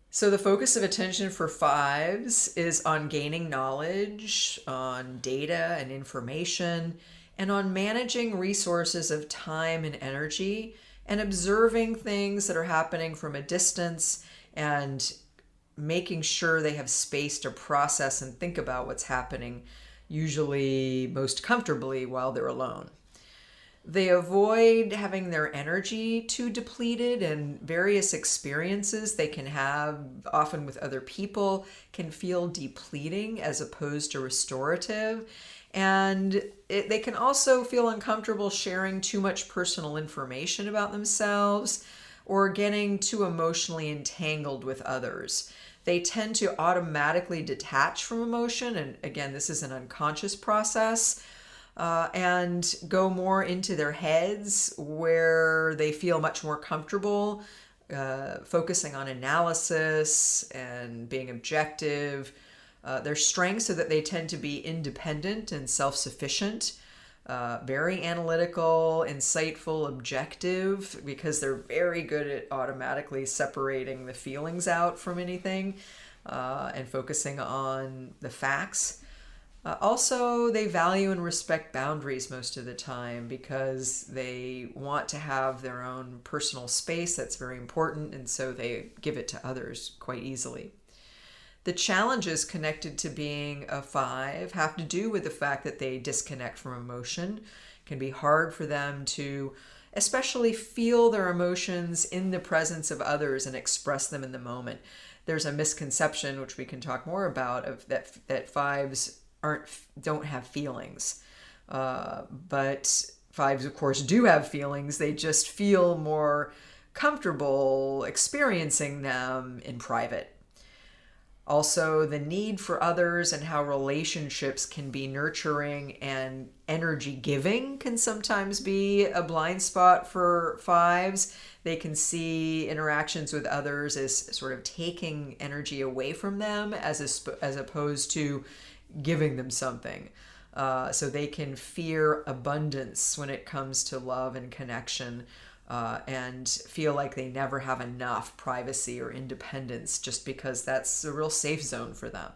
So the focus of attention for 5s is on gaining knowledge, on data and information, and on managing resources of time and energy, and observing things that are happening from a distance and making sure they have space to process and think about what's happening, usually most comfortably while they're alone. They avoid having their energy too depleted, and various experiences they can have, often with other people, can feel depleting as opposed to restorative. And they can also feel uncomfortable sharing too much personal information about themselves or getting too emotionally entangled with others. They tend to automatically detach from emotion, and again, this is an unconscious process, and go more into their heads where they feel much more comfortable focusing on analysis and being objective. Their strengths are that they tend to be independent and self-sufficient, very analytical, insightful, objective, because they're very good at automatically separating the feelings out from anything and focusing on the facts. Also, they value and respect boundaries most of the time because they want to have their own personal space. That's very important, and so they give it to others quite easily. The challenges connected to being a 5 have to do with the fact that they disconnect from emotion. It can be hard for them to especially feel their emotions in the presence of others and express them in the moment. There's a misconception, which we can talk more about, of that 5s don't have feelings. But 5s, of course, do have feelings. They just feel more comfortable experiencing them in private. Also, the need for others and how relationships can be nurturing and energy giving can sometimes be a blind spot for 5s. They can see interactions with others as sort of taking energy away from them as opposed to giving them something. So they can fear abundance when it comes to love and connection. And feel like they never have enough privacy or independence just because that's a real safe zone for them.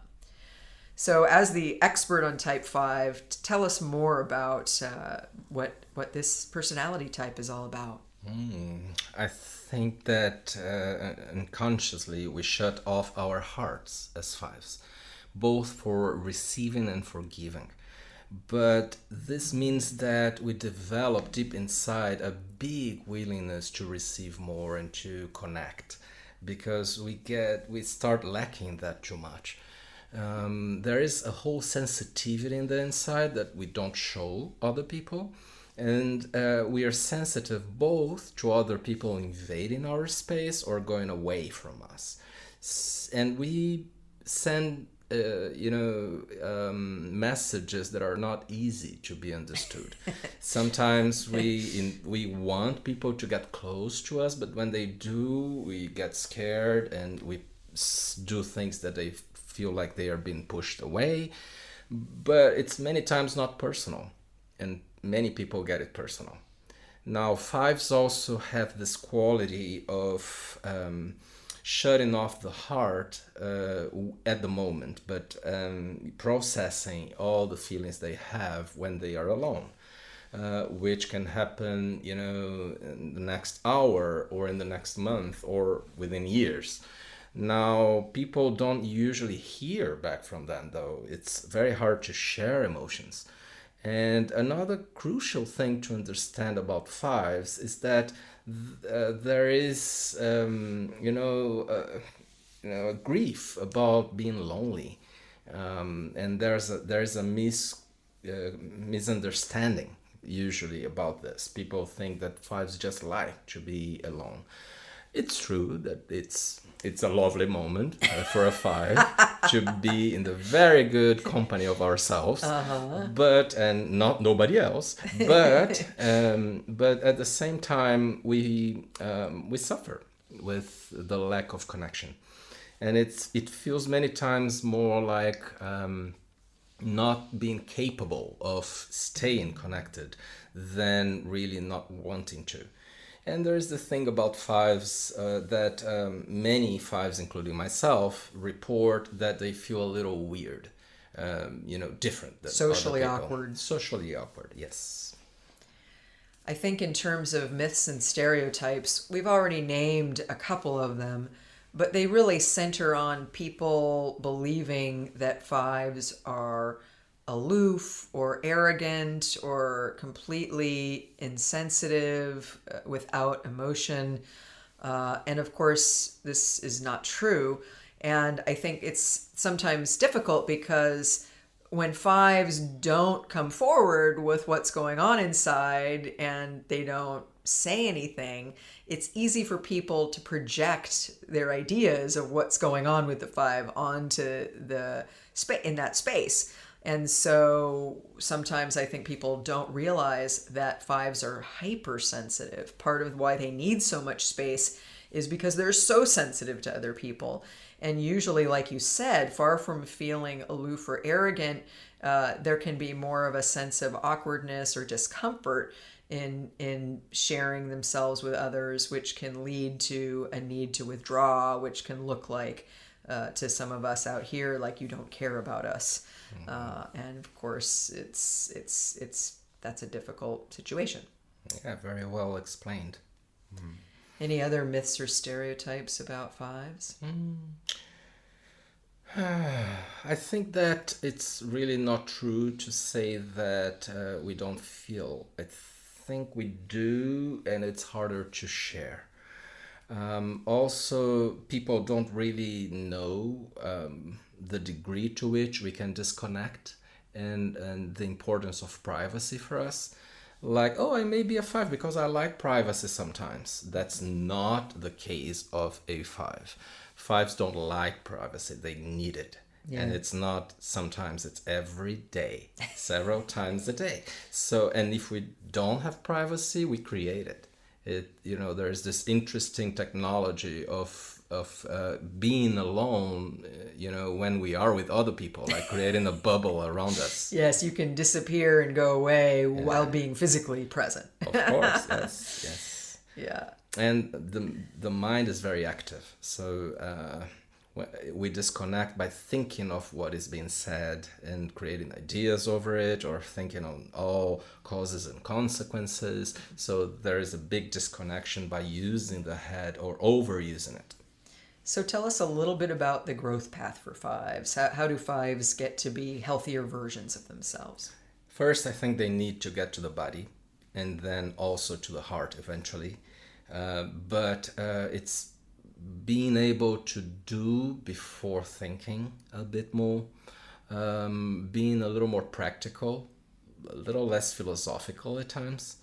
So as the expert on type 5, tell us more about what this personality type is all about. I think that unconsciously we shut off our hearts as 5s, both for receiving and for giving. But this means that we develop deep inside a big willingness to receive more and to connect, because we start lacking that too much. There is a whole sensitivity in the inside that we don't show other people, and we are sensitive both to other people invading our space or going away from us, and we send messages that are not easy to be understood. Sometimes we want people to get close to us, but when they do, we get scared and we do things that they feel like they are being pushed away. But it's many times not personal, and many people get it personal. Now, 5s also have this quality of shutting off the heart at the moment, but processing all the feelings they have when they are alone, which can happen, in the next hour or in the next month or within years. Now, people don't usually hear back from them, though. It's very hard to share emotions. And another crucial thing to understand about 5s is that there is, a grief about being lonely, and there's a misunderstanding usually about this. People think that 5s just like to be alone, It's true that it's a lovely moment for a 5 to be in the very good company of ourselves, and not nobody else. But at the same time, we suffer with the lack of connection, and it feels many times more like not being capable of staying connected than really not wanting to. And there's the thing about 5s that many 5s, including myself, report that they feel a little weird, different than Socially other people. awkward. Socially awkward, yes. I think in terms of myths and stereotypes, we've already named a couple of them, but they really center on people believing that 5s are aloof or arrogant or completely insensitive, without emotion. And of course, this is not true. And I think it's sometimes difficult because when 5s don't come forward with what's going on inside and they don't say anything, it's easy for people to project their ideas of what's going on with the 5 onto the in that space. And so sometimes I think people don't realize that 5s are hypersensitive. Part of why they need so much space is because they're so sensitive to other people. And usually, like you said, far from feeling aloof or arrogant, there can be more of a sense of awkwardness or discomfort in sharing themselves with others, which can lead to a need to withdraw, which can look like, to some of us out here, like you don't care about us. And of course, that's a difficult situation. Yeah, very well explained. Any other myths or stereotypes about 5s? I think that it's really not true to say that we don't feel. I think we do, and it's harder to share. Also, people don't really know the degree to which we can disconnect and the importance of privacy for us. Like, oh, I may be a 5 because I like privacy sometimes. That's not the case of a 5. 5s don't like privacy, they need it. Yeah. And it's not sometimes, it's every day, several times a day. So, and if we don't have privacy, we create it. There's this interesting technology of being alone, when we are with other people, like creating a bubble around us. Yes, you can disappear and go away while being physically present. Of course, yes. Yeah. And the mind is very active. So we disconnect by thinking of what is being said and creating ideas over it, or thinking on all causes and consequences. So there is a big disconnection by using the head or overusing it. So tell us a little bit about the growth path for 5s. How do 5s get to be healthier versions of themselves? First, I think they need to get to the body, and then also to the heart eventually. But it's being able to do before thinking a bit more, being a little more practical, a little less philosophical at times,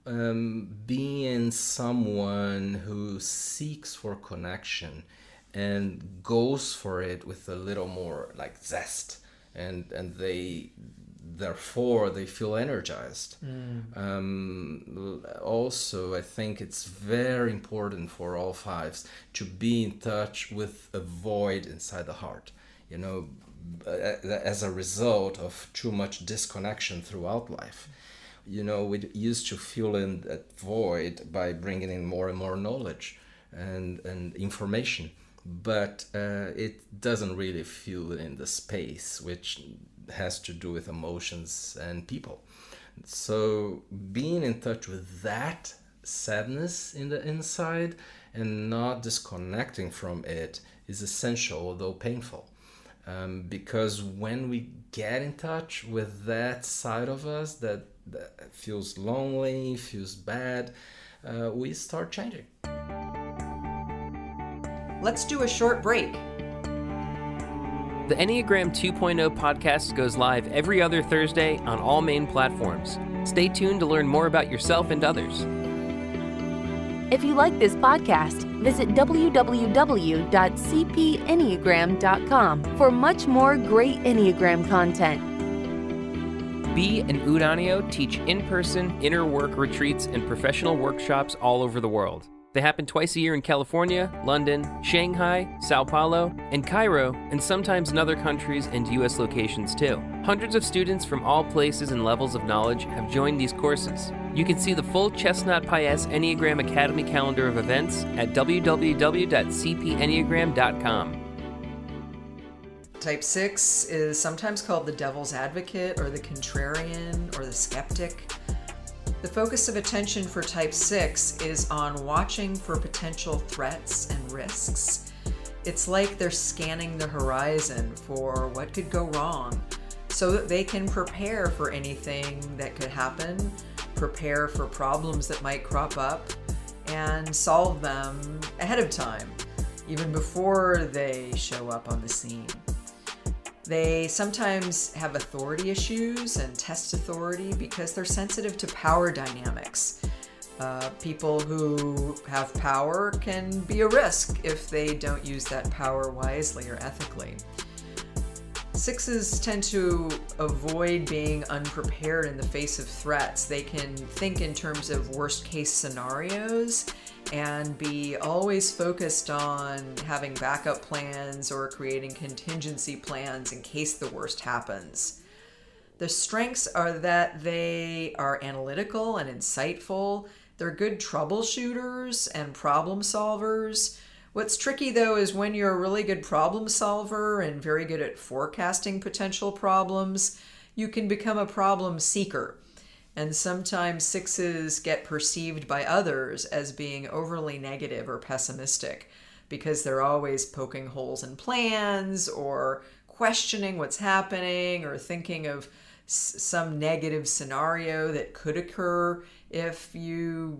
being someone who seeks for connection and goes for it with a little more like zest, and therefore they feel energized. Also, I think it's very important for all 5s to be in touch with a void inside the heart, as a result of too much disconnection throughout life. We used to fill in that void by bringing in more and more knowledge and information, but it doesn't really fill in the space, which has to do with emotions and people. So being in touch with that sadness in the inside and not disconnecting from it is essential, although painful. Because when we get in touch with that side of us that feels lonely, feels bad, we start changing. Let's do a short break. The Enneagram 2.0 podcast goes live every other Thursday on all main platforms. Stay tuned to learn more about yourself and others. If you like this podcast, visit www.cpenneagram.com for much more great Enneagram content. Bea and Uranio teach in-person inner work retreats and professional workshops all over the world. They happen twice a year in California, London, Shanghai, Sao Paulo, and Cairo, and sometimes in other countries and U.S. locations too. Hundreds of students from all places and levels of knowledge have joined these courses. You can see the full Chestnut Paes Enneagram Academy calendar of events at www.cpenneagram.com. Type 6 is sometimes called the devil's advocate or the contrarian or the skeptic. The focus of attention for type 6 is on watching for potential threats and risks. It's like they're scanning the horizon for what could go wrong so that they can prepare for anything that could happen, prepare for problems that might crop up, and solve them ahead of time, even before they show up on the scene. They sometimes have authority issues and test authority because they're sensitive to power dynamics. People who have power can be a risk if they don't use that power wisely or ethically. 6s tend to avoid being unprepared in the face of threats. They can think in terms of worst case scenarios and be always focused on having backup plans or creating contingency plans in case the worst happens. The strengths are that they are analytical and insightful. They're good troubleshooters and problem solvers. What's tricky though is when you're a really good problem solver and very good at forecasting potential problems, you can become a problem seeker. And sometimes 6s get perceived by others as being overly negative or pessimistic because they're always poking holes in plans or questioning what's happening or thinking of some negative scenario that could occur if you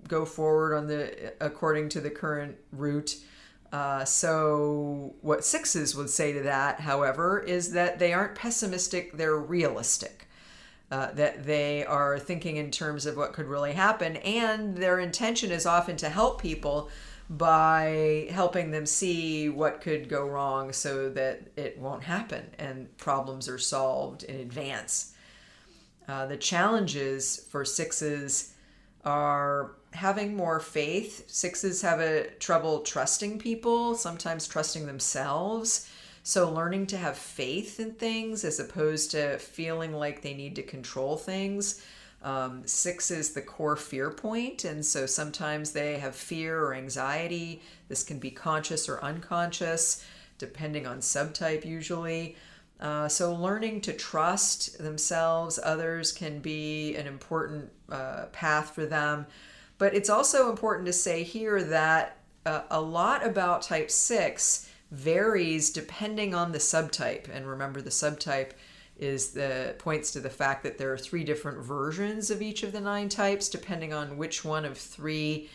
go forward according to the current route. So what 6s would say to that, however, is that they aren't pessimistic, they're realistic. That they are thinking in terms of what could really happen, and their intention is often to help people by helping them see what could go wrong so that it won't happen and problems are solved in advance. The challenges for 6s are having more faith. 6s have trouble trusting people, sometimes trusting themselves. So learning to have faith in things as opposed to feeling like they need to control things. 6 is the core fear point, and so sometimes they have fear or anxiety. This can be conscious or unconscious, depending on subtype usually. So learning to trust themselves, others can be an important path for them. But it's also important to say here that a lot about type 6 varies depending on the subtype. And remember, the subtype points to the fact that there are 3 different versions of each of the 9 types, depending on which one of 3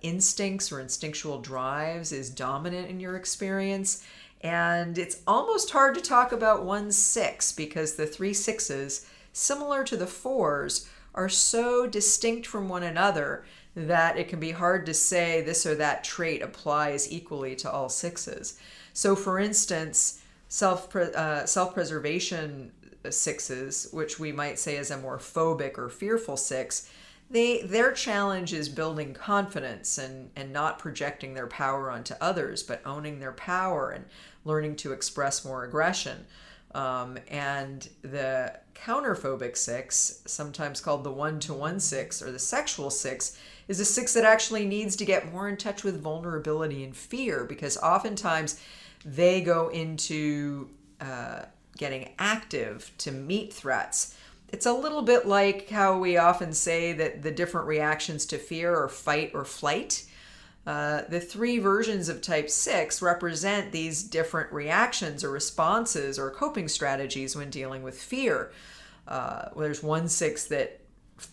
instincts or instinctual drives is dominant in your experience. And it's almost hard to talk about 1/6 because the 3 6s, similar to the 4s, are so distinct from one another that it can be hard to say this or that trait applies equally to all 6s. So for instance, self-preservation 6s, which we might say is a more phobic or fearful 6, their challenge is building confidence and not projecting their power onto others, but owning their power and learning to express more aggression. And the counterphobic 6, sometimes called the 1-to-1 6 or the sexual 6, is a 6 that actually needs to get more in touch with vulnerability and fear, because oftentimes they go into getting active to meet threats. It's a little bit like how we often say that the different reactions to fear are fight or flight. The 3 versions of type 6 represent these different reactions or responses or coping strategies when dealing with fear. There's 1/6 that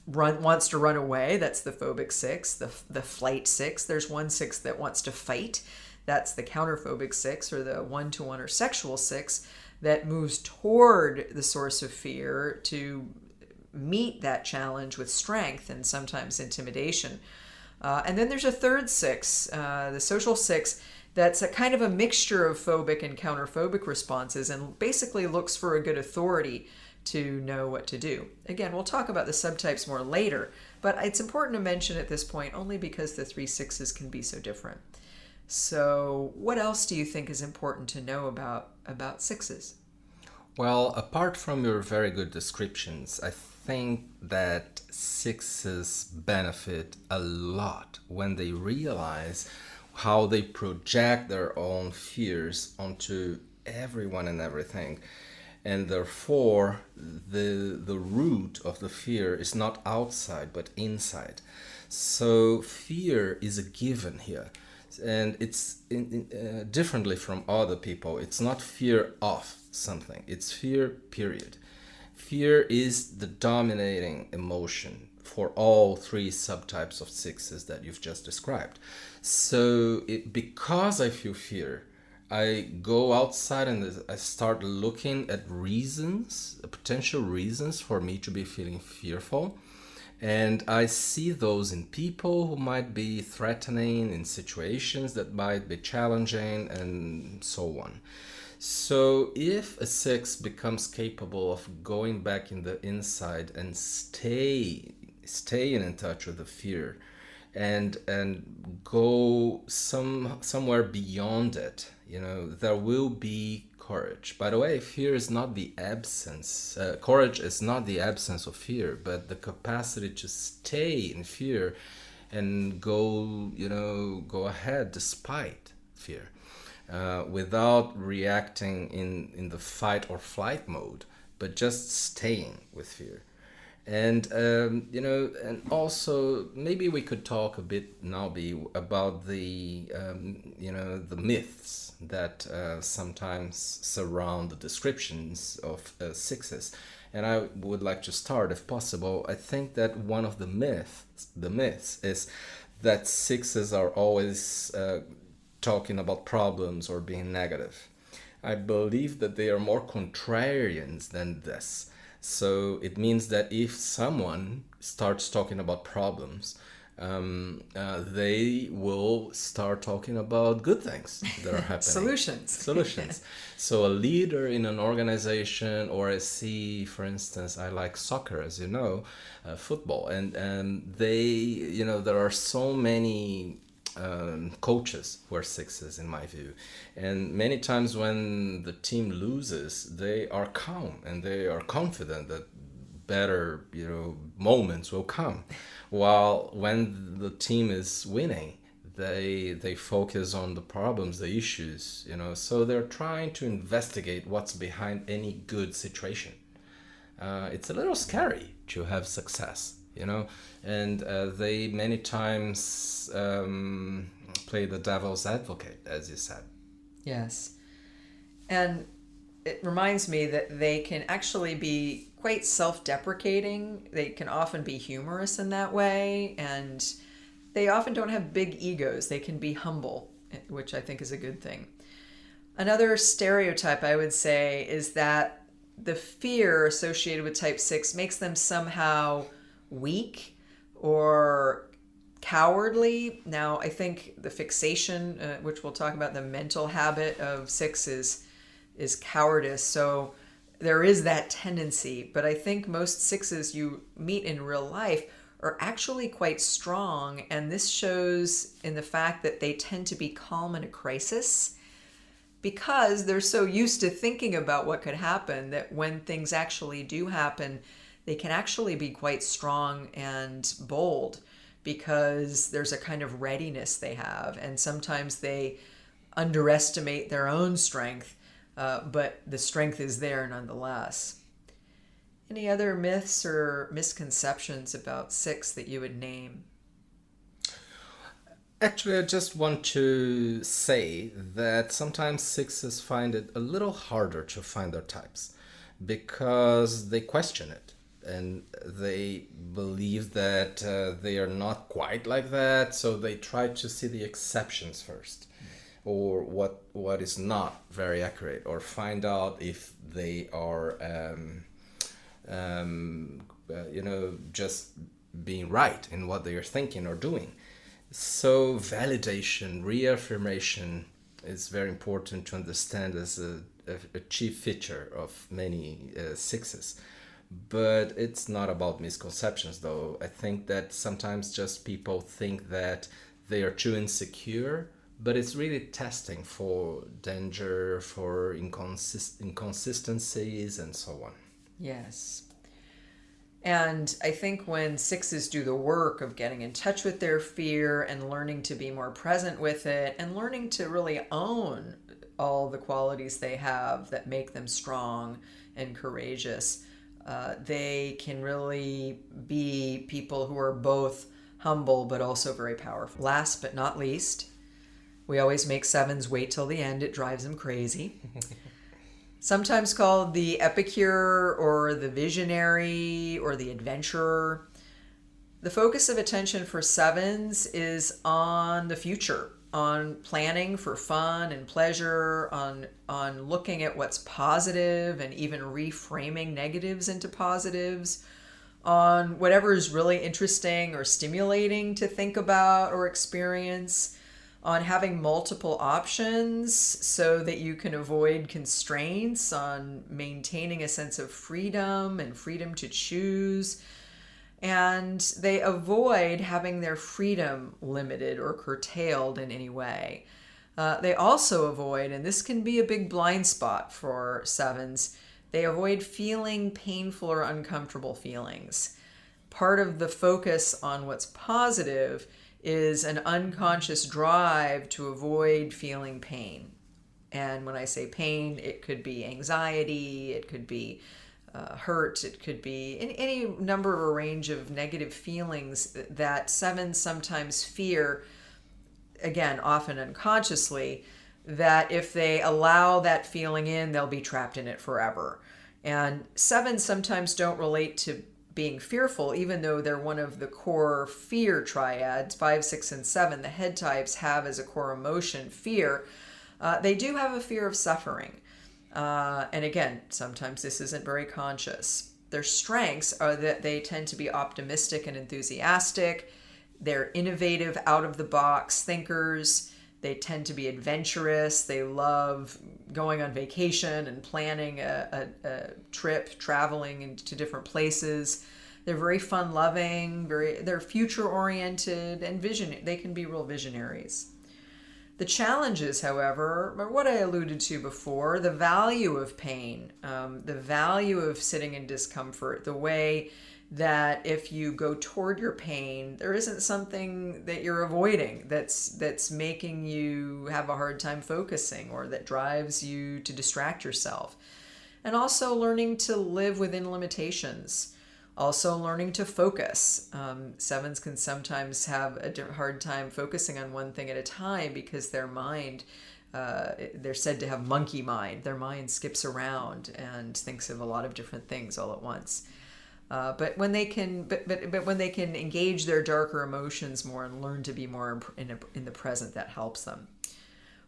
wants to run away. That's the phobic 6, the flight 6. There's 1/6 that wants to fight. That's the counterphobic 6, or the 1-to-1 or sexual 6 that moves toward the source of fear to meet that challenge with strength and sometimes intimidation. And then there's a third six, the social six, that's a kind of a mixture of phobic and counterphobic responses and basically looks for a good authority to know what to do. Again, we'll talk about the subtypes more later, but it's important to mention at this point only because the 3 sixes can be so different. So what else do you think is important to know about sixes? Well, apart from your very good descriptions, I think that sixes benefit a lot when they realize how they project their own fears onto everyone and everything. And therefore, the root of the fear is not outside, but inside. So fear is a given here. And it's differently from other people. It's not fear of something. It's fear, period. Fear is the dominating emotion for all 3 subtypes of sixes that you've just described. So because I feel fear, I go outside and I start looking at reasons, potential reasons for me to be feeling fearful. And I see those in people who might be threatening, in situations that might be challenging, and so on. So if a 6 becomes capable of going back in the inside and staying in touch with the fear, and go somewhere beyond it, there will be courage. By the way, fear is not the absence. Courage is not the absence of fear, but the capacity to stay in fear and go ahead despite fear, without reacting in the fight or flight mode, but just staying with fear. And and also maybe we could talk a bit now, Bea, about the the myths that sometimes surround the descriptions of sixes. And I would like to start, if possible. I think that one of the myths is that sixes are always talking about problems or being negative. I believe that they are more contrarians than this. So it means that if someone starts talking about problems, they will start talking about good things that are happening. Solutions. So a leader in an organization, or for instance, I like soccer, as you know, football, and they, there are so many coaches who are sixes, in my view, and many times when the team loses, they are calm and they are confident that better moments will come, while when the team is winning, they focus on the problems, the issues, so they're trying to investigate what's behind any good situation. It's a little scary to have success, and they many times play the devil's advocate, as you said. Yes. And it reminds me that they can actually be quite self-deprecating. They can often be humorous in that way, and they often don't have big egos. They can be humble, which I think is a good thing. Another stereotype I would say is that the fear associated with type 6 makes them somehow weak or cowardly. Now, I think the fixation, which we'll talk about, the mental habit of 6 is cowardice. So there is that tendency. But I think most 6s you meet in real life are actually quite strong. And this shows in the fact that they tend to be calm in a crisis, because they're so used to thinking about what could happen that when things actually do happen, they can actually be quite strong and bold, because there's a kind of readiness they have. And sometimes they underestimate their own strength, but the strength is there nonetheless. Any other myths or misconceptions about 6 that you would name? Actually, I just want to say that sometimes 6s find it a little harder to find their types because they question it. And they believe that they are not quite like that, so they try to see the exceptions first, or what is not very accurate, or find out if they are, just being right in what they are thinking or doing. So validation, reaffirmation is very important to understand as a chief feature of many sixes. But it's not about misconceptions, though. I think that sometimes just people think that they are too insecure, but it's really testing for danger, for inconsistencies, and so on. Yes. And I think when sixes do the work of getting in touch with their fear and learning to be more present with it and learning to really own all the qualities they have that make them strong and courageous, they can really be people who are both humble but also very powerful. Last but not least, we always make sevens wait till the end. It drives them crazy. Sometimes called the epicure or the visionary or the adventurer. The focus of attention for sevens is on the future, on planning for fun and pleasure, on looking at what's positive and even reframing negatives into positives, on whatever is really interesting or stimulating to think about or experience, on having multiple options so that you can avoid constraints, on maintaining a sense of freedom and freedom to choose. And they avoid having their freedom limited or curtailed in any way. They also avoid, and this can be a big blind spot for sevens, they avoid feeling painful or uncomfortable feelings. Part of the focus on what's positive is an unconscious drive to avoid feeling pain. And when I say pain, it could be anxiety, it could be hurt, it could be any number or range of negative feelings that sevens sometimes fear, again, often unconsciously, that if they allow that feeling in, they'll be trapped in it forever. And sevens sometimes don't relate to being fearful, even though they're one of the core fear triads. 5, 6, and 7, the head types have as a core emotion fear. They do have a fear of suffering. And again, sometimes this isn't very conscious. Their strengths are that they tend to be optimistic and enthusiastic. They're innovative, out-of-the-box thinkers. They tend to be adventurous. They love going on vacation and planning a trip, traveling into different places. They're very fun-loving, they're future-oriented, and they can be real visionaries. The challenges, however, are what I alluded to before: the value of pain, the value of sitting in discomfort, the way that if you go toward your pain, there isn't something that you're avoiding that's making you have a hard time focusing or that drives you to distract yourself. And also learning to live within limitations. Also learning to focus. Sevens can sometimes have a hard time focusing on one thing at a time because their mind, they're said to have monkey mind. Their mind skips around and thinks of a lot of different things all at once. But when they can, but when they can engage their darker emotions more and learn to be more in the present, that helps them.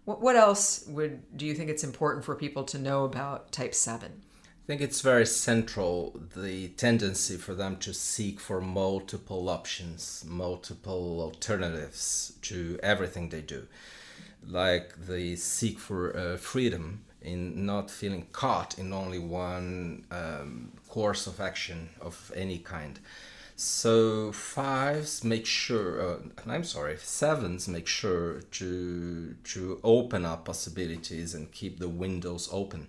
What else do you think it's important for people to know about type 7? I think it's very central, the tendency for them to seek for multiple options, multiple alternatives to everything they do. Like they seek for freedom in not feeling caught in only one course of action of any kind. So sevens make sure to open up possibilities and keep the windows open.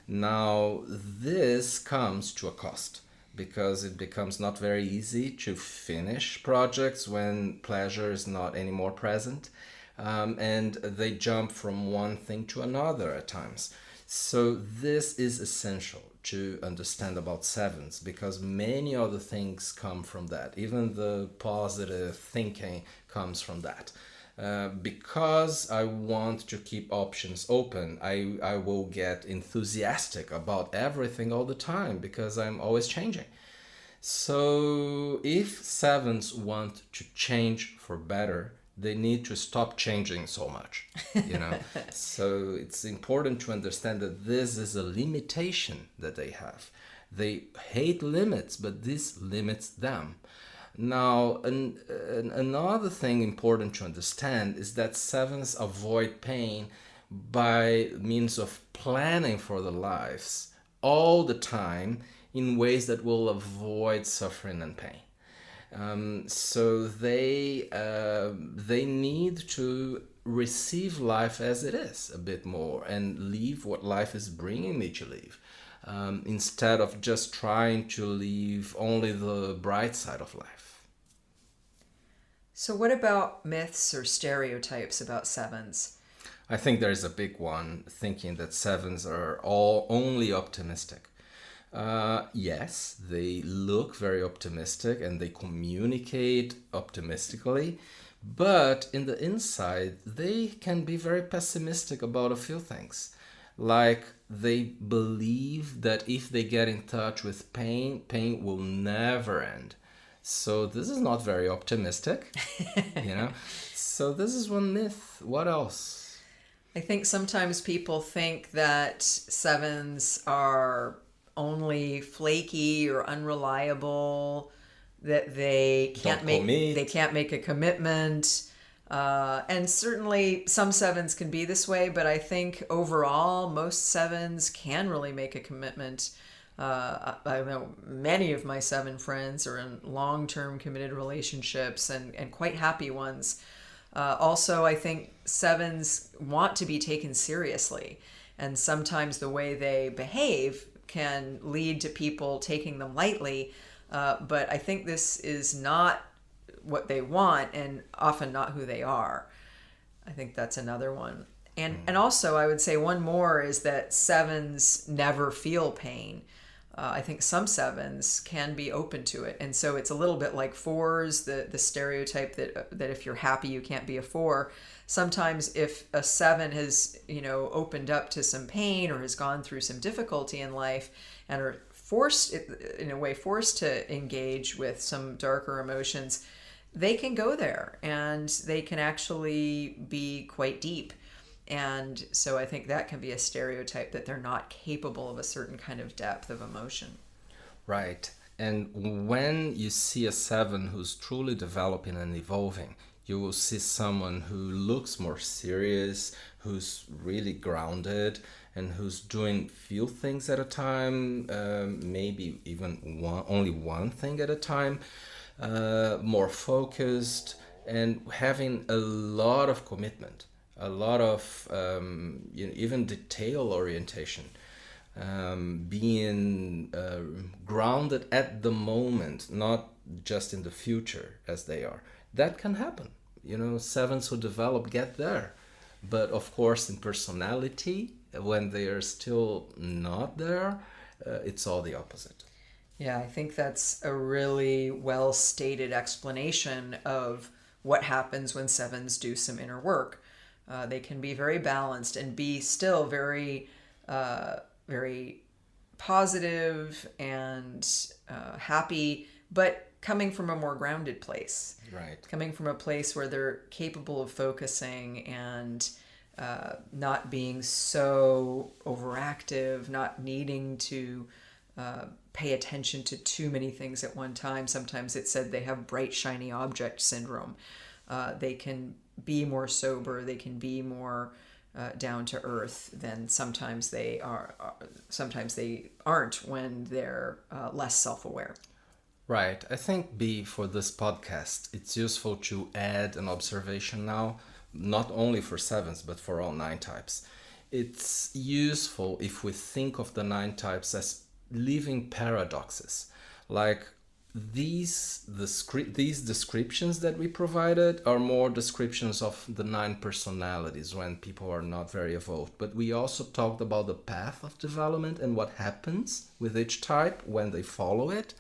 Now, this comes to a cost because it becomes not very easy to finish projects when pleasure is not anymore present. And they jump from one thing to another at times. So this is essential to understand about sevens because many other things come from that. Even the positive thinking comes from that. Because I want to keep options open, I will get enthusiastic about everything all the time because I'm always changing. So if sevens want to change for better, they need to stop changing so much, So it's important to understand that this is a limitation that they have. They hate limits, but this limits them. Now, another thing important to understand is that sevens avoid pain by means of planning for their lives all the time in ways that will avoid suffering and pain. So they need to receive life as it is a bit more and leave what life is bringing me to leave, instead of just trying to leave only the bright side of life. So, what about myths or stereotypes about sevens? I think there's a big one thinking that sevens are all only optimistic. Yes, they look very optimistic and they communicate optimistically, but in the inside, they can be very pessimistic about a few things. Like they believe that if they get in touch with pain, pain will never end. So this is not very optimistic, you know? So this is one myth. What else? I think sometimes people think that sevens are only flaky or unreliable, that they can't make a commitment. And certainly some sevens can be this way, but I think overall most sevens can really make a commitment. I know many of my seven friends are in long-term committed relationships and quite happy ones. Also, I think sevens want to be taken seriously, and sometimes the way they behave can lead to people taking them lightly. But I think this is not what they want and often not who they are. I think that's another one. And also I would say one more is that sevens never feel pain. I think some sevens can be open to it. And so it's a little bit like fours, the stereotype that if you're happy, you can't be a four. Sometimes if a seven has, opened up to some pain or has gone through some difficulty in life and are forced to engage with some darker emotions, they can go there and they can actually be quite deep. And so I think that can be a stereotype that they're not capable of a certain kind of depth of emotion. Right. And when you see a seven who's truly developing and evolving, you will see someone who looks more serious, who's really grounded, and who's doing few things at a time, maybe even only one thing at a time, more focused, and having a lot of commitment, a lot of even detail orientation, being grounded at the moment, not just in the future as they are. That can happen. Sevens who develop get there. But of course, in personality, when they are still not there, it's all the opposite. Yeah, I think that's a really well-stated explanation of what happens when sevens do some inner work. They can be very balanced and be still very, very positive and happy, but coming from a more grounded place. Right. Coming from a place where they're capable of focusing and not being so overactive, not needing to pay attention to too many things at one time. Sometimes it's said they have bright, shiny object syndrome. They can be more sober. They can be more down to earth than sometimes they are. Sometimes they aren't when they're less self-aware. Right. I think, B, for this podcast, it's useful to add an observation now, not only for sevens, but for all 9 types. It's useful if we think of the 9 types as living paradoxes. Like these descriptions that we provided are more descriptions of the 9 personalities when people are not very evolved. But we also talked about the path of development and what happens with each type when they follow it.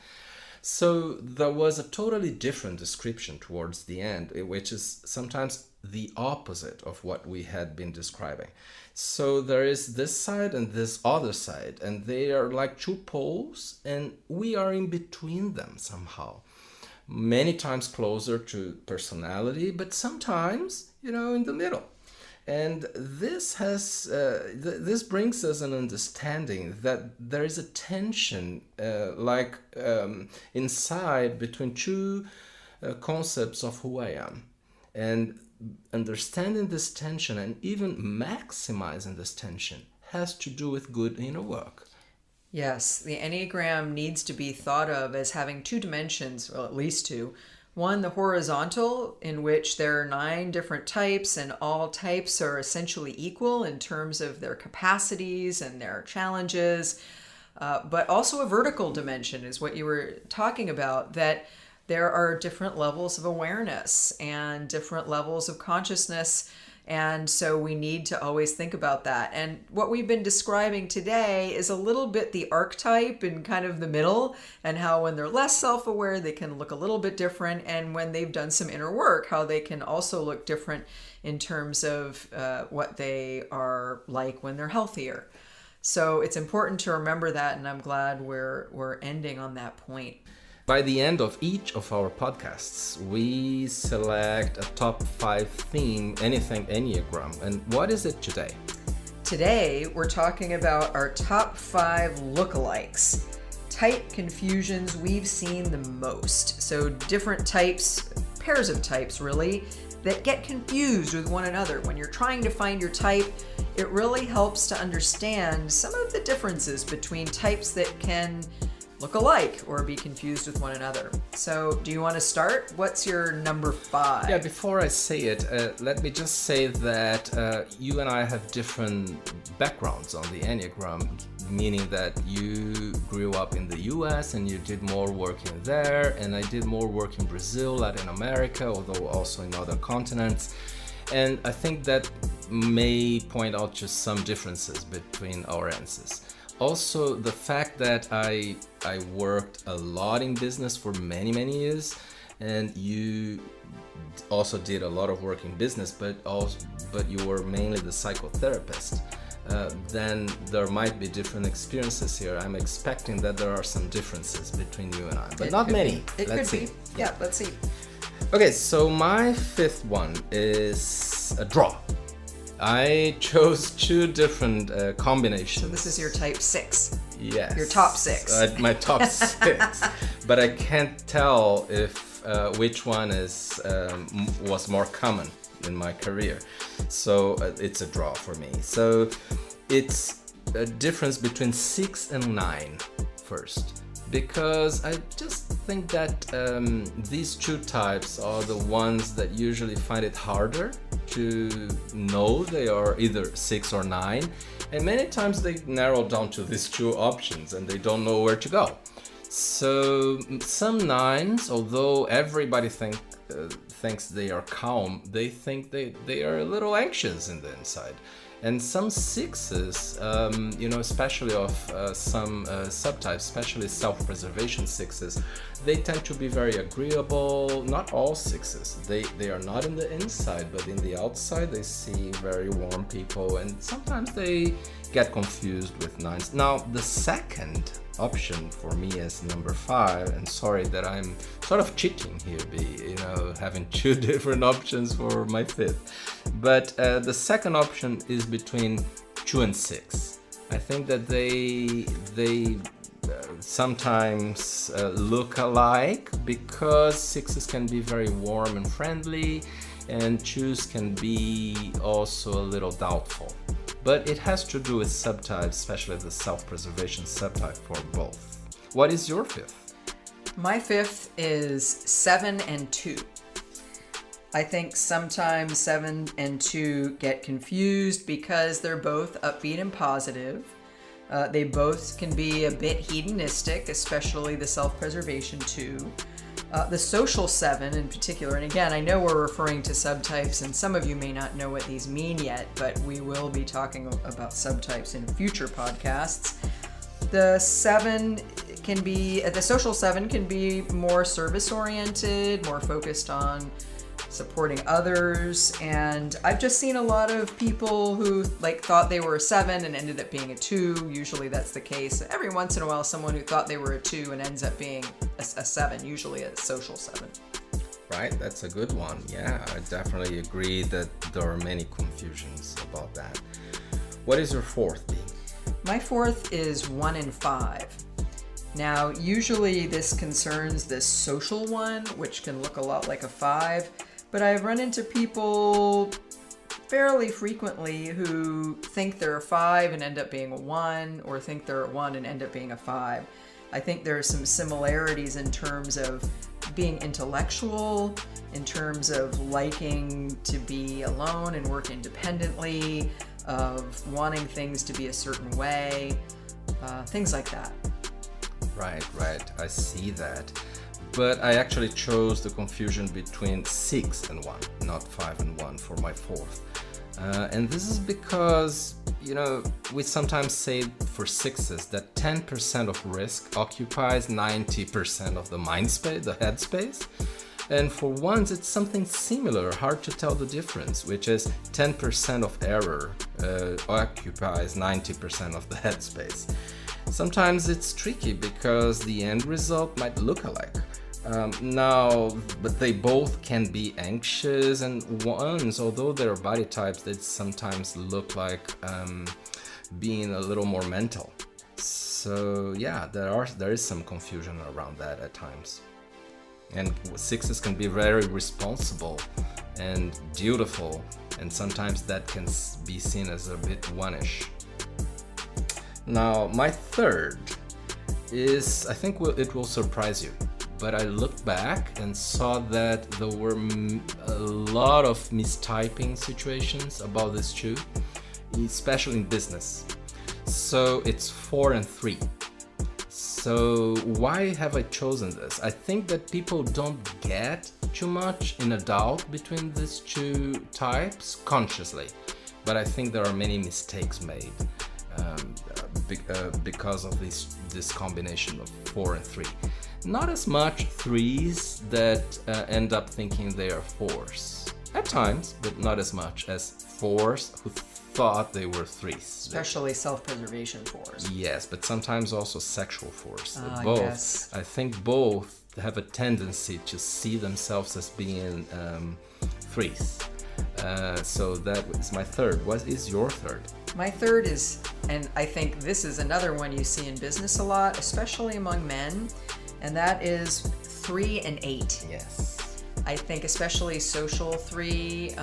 So there was a totally different description towards the end, which is sometimes the opposite of what we had been describing. So there is this side and this other side, and they are like 2 poles, and we are in between them somehow. Many times closer to personality, but sometimes, in the middle. And this brings us an understanding that there is a tension, inside between two concepts of who I am. And understanding this tension and even maximizing this tension has to do with good inner work. Yes, the Enneagram needs to be thought of as having two dimensions, well, at least two. One, the horizontal, in which there are 9 different types, and all types are essentially equal in terms of their capacities and their challenges. But also a vertical dimension is what you were talking about, that there are different levels of awareness and different levels of consciousness. And so we need to always think about that. And what we've been describing today is a little bit the archetype in kind of the middle, and how when they're less self-aware, they can look a little bit different. And when they've done some inner work, how they can also look different in terms of what they are like when they're healthier. So it's important to remember that, and I'm glad we're ending on that point. By the end of each of our podcasts, we select a top 5 theme, anything Enneagram. And what is it today? Today, we're talking about our top 5 lookalikes, type confusions we've seen the most. So different types, pairs of types really, that get confused with one another. When you're trying to find your type, it really helps to understand some of the differences between types that can look alike or be confused with one another. So do you want to start? What's your number 5? Yeah, before I say it, let me just say that you and I have different backgrounds on the Enneagram, meaning that you grew up in the US and you did more work in there, and I did more work in Brazil, Latin America, although also in other continents. And I think that may point out just some differences between our answers. Also, the fact that I worked a lot in business for many years, and you also did a lot of work in business, but you were mainly the psychotherapist. Then there might be different experiences here. I'm expecting that there are some differences between you and I, but not many. Let's see. Yeah, let's see. Okay, so my 5th one is a draw. I chose 2 different combinations. So this is your type 6. Yes. Your top 6. My top 6. But I can't tell if which one was more common in my career. So it's a draw for me. So it's a difference between 6 and 9 first. Because I just think that these 2 types are the ones that usually find it harder to know they are either 6 or 9, and many times they narrow down to these 2 options and they don't know where to go. So some 9s, although everybody thinks they are calm, they think they are a little anxious in the inside. And some 6s, especially of some subtypes, especially self-preservation 6s, they tend to be very agreeable. Not all 6s. They are not in the inside, but in the outside they see very warm people, and sometimes they get confused with 9s. Now, the second option for me is number 5, and sorry that I'm sort of cheating here, having 2 different options for my 5th. But the second option is between 2 and 6. I think that they sometimes look alike, because 6s can be very warm and friendly, and 2s can be also a little doubtful. But it has to do with subtypes, especially the self-preservation subtype for both. What is your 5th? My 5th is 7 and 2. I think sometimes 7 and 2 get confused because they're both upbeat and positive. They both can be a bit hedonistic, especially the self-preservation 2. The social 7 in particular, and again, I know we're referring to subtypes, and some of you may not know what these mean yet, but we will be talking about subtypes in future podcasts. The social 7 can be more service-oriented, more focused on supporting others, and I've just seen a lot of people who thought they were a 7 and ended up being a 2. Usually that's the case. Every once in a while, someone who thought they were a 2 and ends up being a 7, usually a social 7. right? That's a good one. Yeah, I definitely agree that there are many confusions about that. What is your fourth, Bea? My fourth is 1 in 5. Now, usually this concerns this social one, which can look a lot like a 5, but I've run into people fairly frequently who think they're a 5 and end up being a 1, or think they're a 1 and end up being a 5. I think there are some similarities in terms of being intellectual, in terms of liking to be alone and work independently, of wanting things to be a certain way, things like that. Right, I see that. But I actually chose the confusion between 6 and 1, not 5 and 1 for my fourth. And this is because, we sometimes say for 6s that 10% of risk occupies 90% of the mind space, the head space. And for 1s, it's something similar, hard to tell the difference, which is 10% of error occupies 90% of the head space. Sometimes it's tricky because the end result might look alike. But they both can be anxious, and 1s, although they're body types, they sometimes look like being a little more mental. So yeah, there is some confusion around that at times. And 6s can be very responsible and dutiful, and sometimes that can be seen as a bit 1ish. Now, my third is, I think it will surprise you, but I looked back and saw that there were a lot of mistyping situations about this two, especially in business. So it's 4 and 3. So why have I chosen this? I think that people don't get too much in a doubt between these two types consciously, but I think there are many mistakes made because of this combination of 4 and 3. Not as much 3s that end up thinking they are 4s. At times, but not as much as 4s who thought they were 3s. Especially self-preservation 4s. Yes, but sometimes also sexual 4s. Yes. I think both have a tendency to see themselves as being 3s. So that is my third. What is your third? My third is, and I think this is another one you see in business a lot, especially among men, and that is 3 and 8. Yes. I think especially social 3,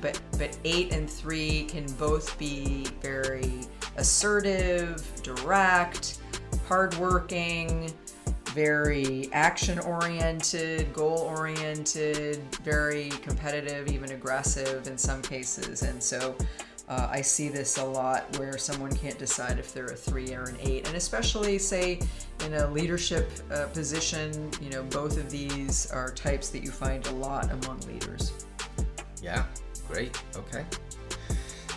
but 8 and 3 can both be very assertive, direct, hardworking, very action-oriented, goal-oriented, very competitive, even aggressive in some cases. And so I see this a lot where someone can't decide if they're a 3 or an 8. And especially, say, in a leadership position, both of these are types that you find a lot among leaders. Yeah, great. Okay.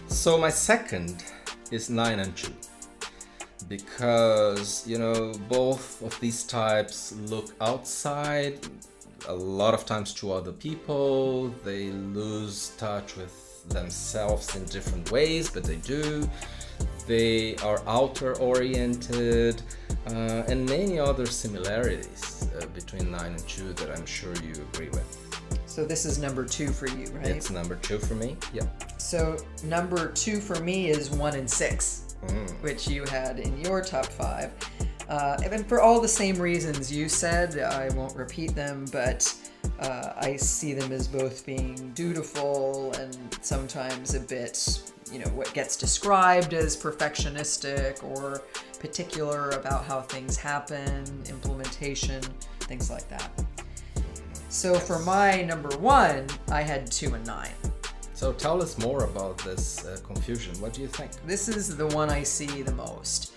So my second is 9 and 2. Because, both of these types look outside a lot of times to other people. They lose touch with themselves in different ways, but they do. They are outer oriented, and many other similarities between 9 and 2 that I'm sure you agree with. So this is number 2 for you, right? It's number 2 for me. Yeah. So number 2 for me is 1 and 6. Which you had in your top 5. And for all the same reasons you said, I won't repeat them, but I see them as both being dutiful and sometimes a bit, what gets described as perfectionistic or particular about how things happen, implementation, things like that. So for my number 1, I had 2 and 9. So tell us more about this confusion. What do you think? This is the one I see the most.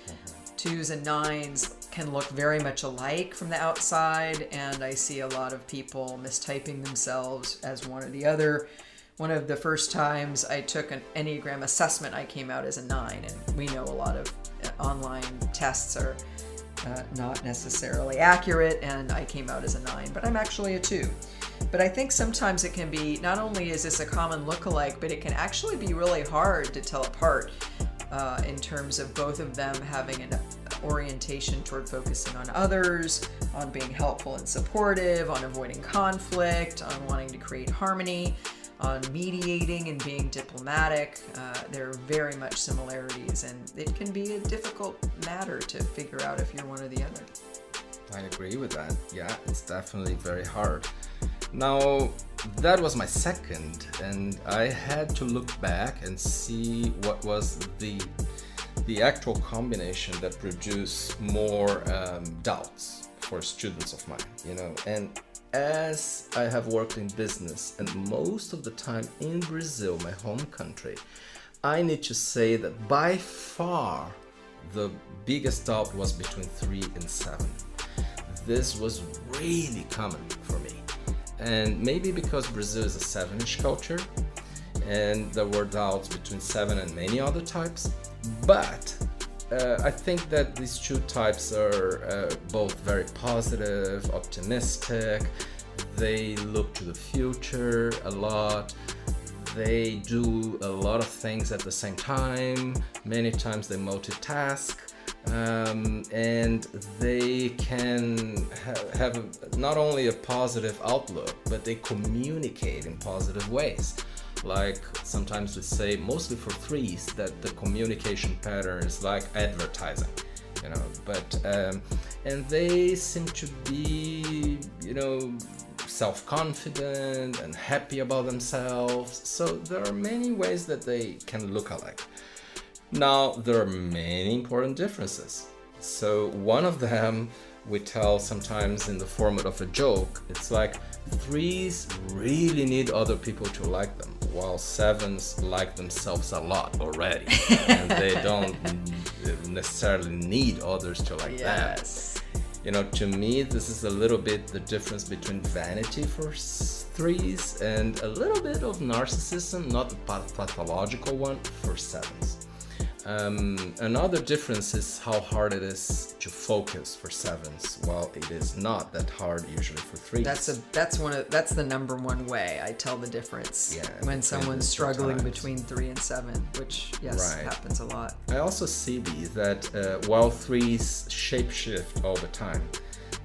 2s and 9s can look very much alike from the outside, and I see a lot of people mistyping themselves as one or the other. One of the first times I took an Enneagram assessment, I came out as a 9, and we know a lot of online tests are not necessarily accurate, and I came out as a 9, but I'm actually a 2. But I think sometimes it can be, not only is this a common lookalike, but it can actually be really hard to tell apart in terms of both of them having orientation toward focusing on others, on being helpful and supportive, on avoiding conflict, on wanting to create harmony, on mediating and being diplomatic. There are very much similarities, and it can be a difficult matter to figure out if you're one or the other. I agree with that. Yeah, it's definitely very hard. Now, that was my second, and I had to look back and see what was the actual combination that produced more doubts for students of mine, you know. And as I have worked in business, and most of the time in Brazil, my home country, I need to say that by far the biggest doubt was between 3 and 7. This was really common for me. And maybe because Brazil is a 7-ish culture, and there were doubts between 7 and many other types. But I think that these two types are both very positive, optimistic. They look to the future a lot. They do a lot of things at the same time. Many times they multitask. And they can have not only a positive outlook, but they communicate in positive ways. Like sometimes we say, mostly for 3s, that the communication pattern is like advertising, you know. But and they seem to be, you know, self-confident and happy about themselves. So there are many ways that they can look alike. Now, there are many important differences. So one of them we tell sometimes in the format of a joke. It's like 3s really need other people to like them, while 7s like themselves a lot already. And they don't necessarily need others to like them. You know, to me, this is a little bit the difference between vanity for 3s and a little bit of narcissism, not the pathological one, for 7s. Another difference is how hard it is to focus for 7s, while it is not that hard usually for 3s. That's the number one way I tell the difference when someone's struggling between 3 and 7, which happens a lot. I also see these that while 3s shapeshift all the time,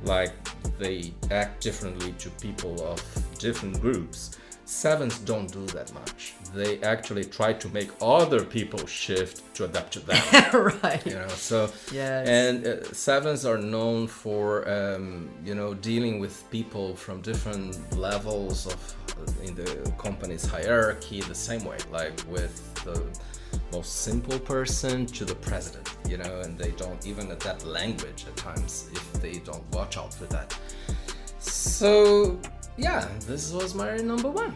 like they act differently to people of different groups, 7s don't do that much. They actually try to make other people shift to adapt to them. Right. You know, so yes. And 7s are known for you know, dealing with people from different levels of in the company's hierarchy the same way, like with the most simple person to the president, you know, and they don't even adapt language at times if they don't watch out for that. So yeah, this was my number one.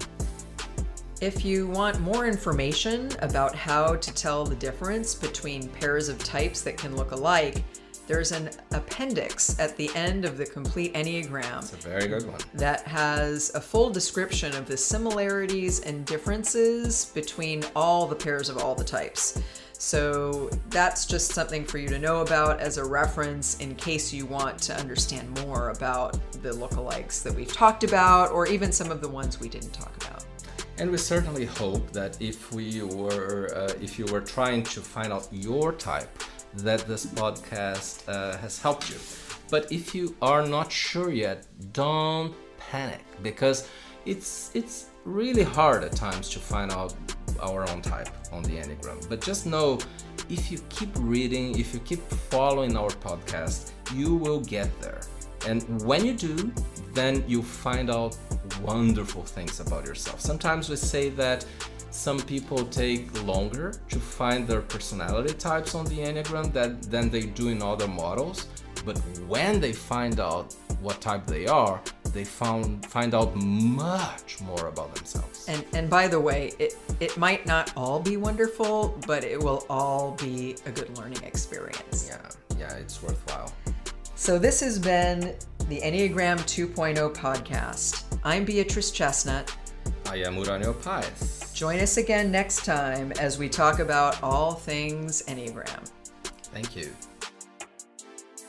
If you want more information about how to tell the difference between pairs of types that can look alike, there's an appendix at the end of the complete Enneagram. It's a very good one. That has a full description of the similarities and differences between all the pairs of all the types. So that's just something for you to know about as a reference in case you want to understand more about the lookalikes that we've talked about, or even some of the ones we didn't talk about. And we certainly hope that if you were trying to find out your type, that this podcast has helped you. But if you are not sure yet, don't panic, because it's really hard at times to find out our own type on the Enneagram. But just know, if you keep reading, if you keep following our podcast, you will get there. And when you do, then you'll find out wonderful things about yourself. Sometimes we say that some people take longer to find their personality types on the Enneagram than they do in other models. But when they find out what type they are, they find out much more about themselves. And by the way, it might not all be wonderful, but it will all be a good learning experience. Yeah, it's worthwhile. So this has been the Enneagram 2.0 podcast. I'm Beatrice Chestnut. I am Uranio Paes. Join us again next time as we talk about all things Enneagram. Thank you.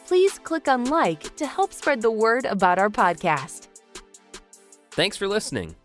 Please click on like to help spread the word about our podcast. Thanks for listening.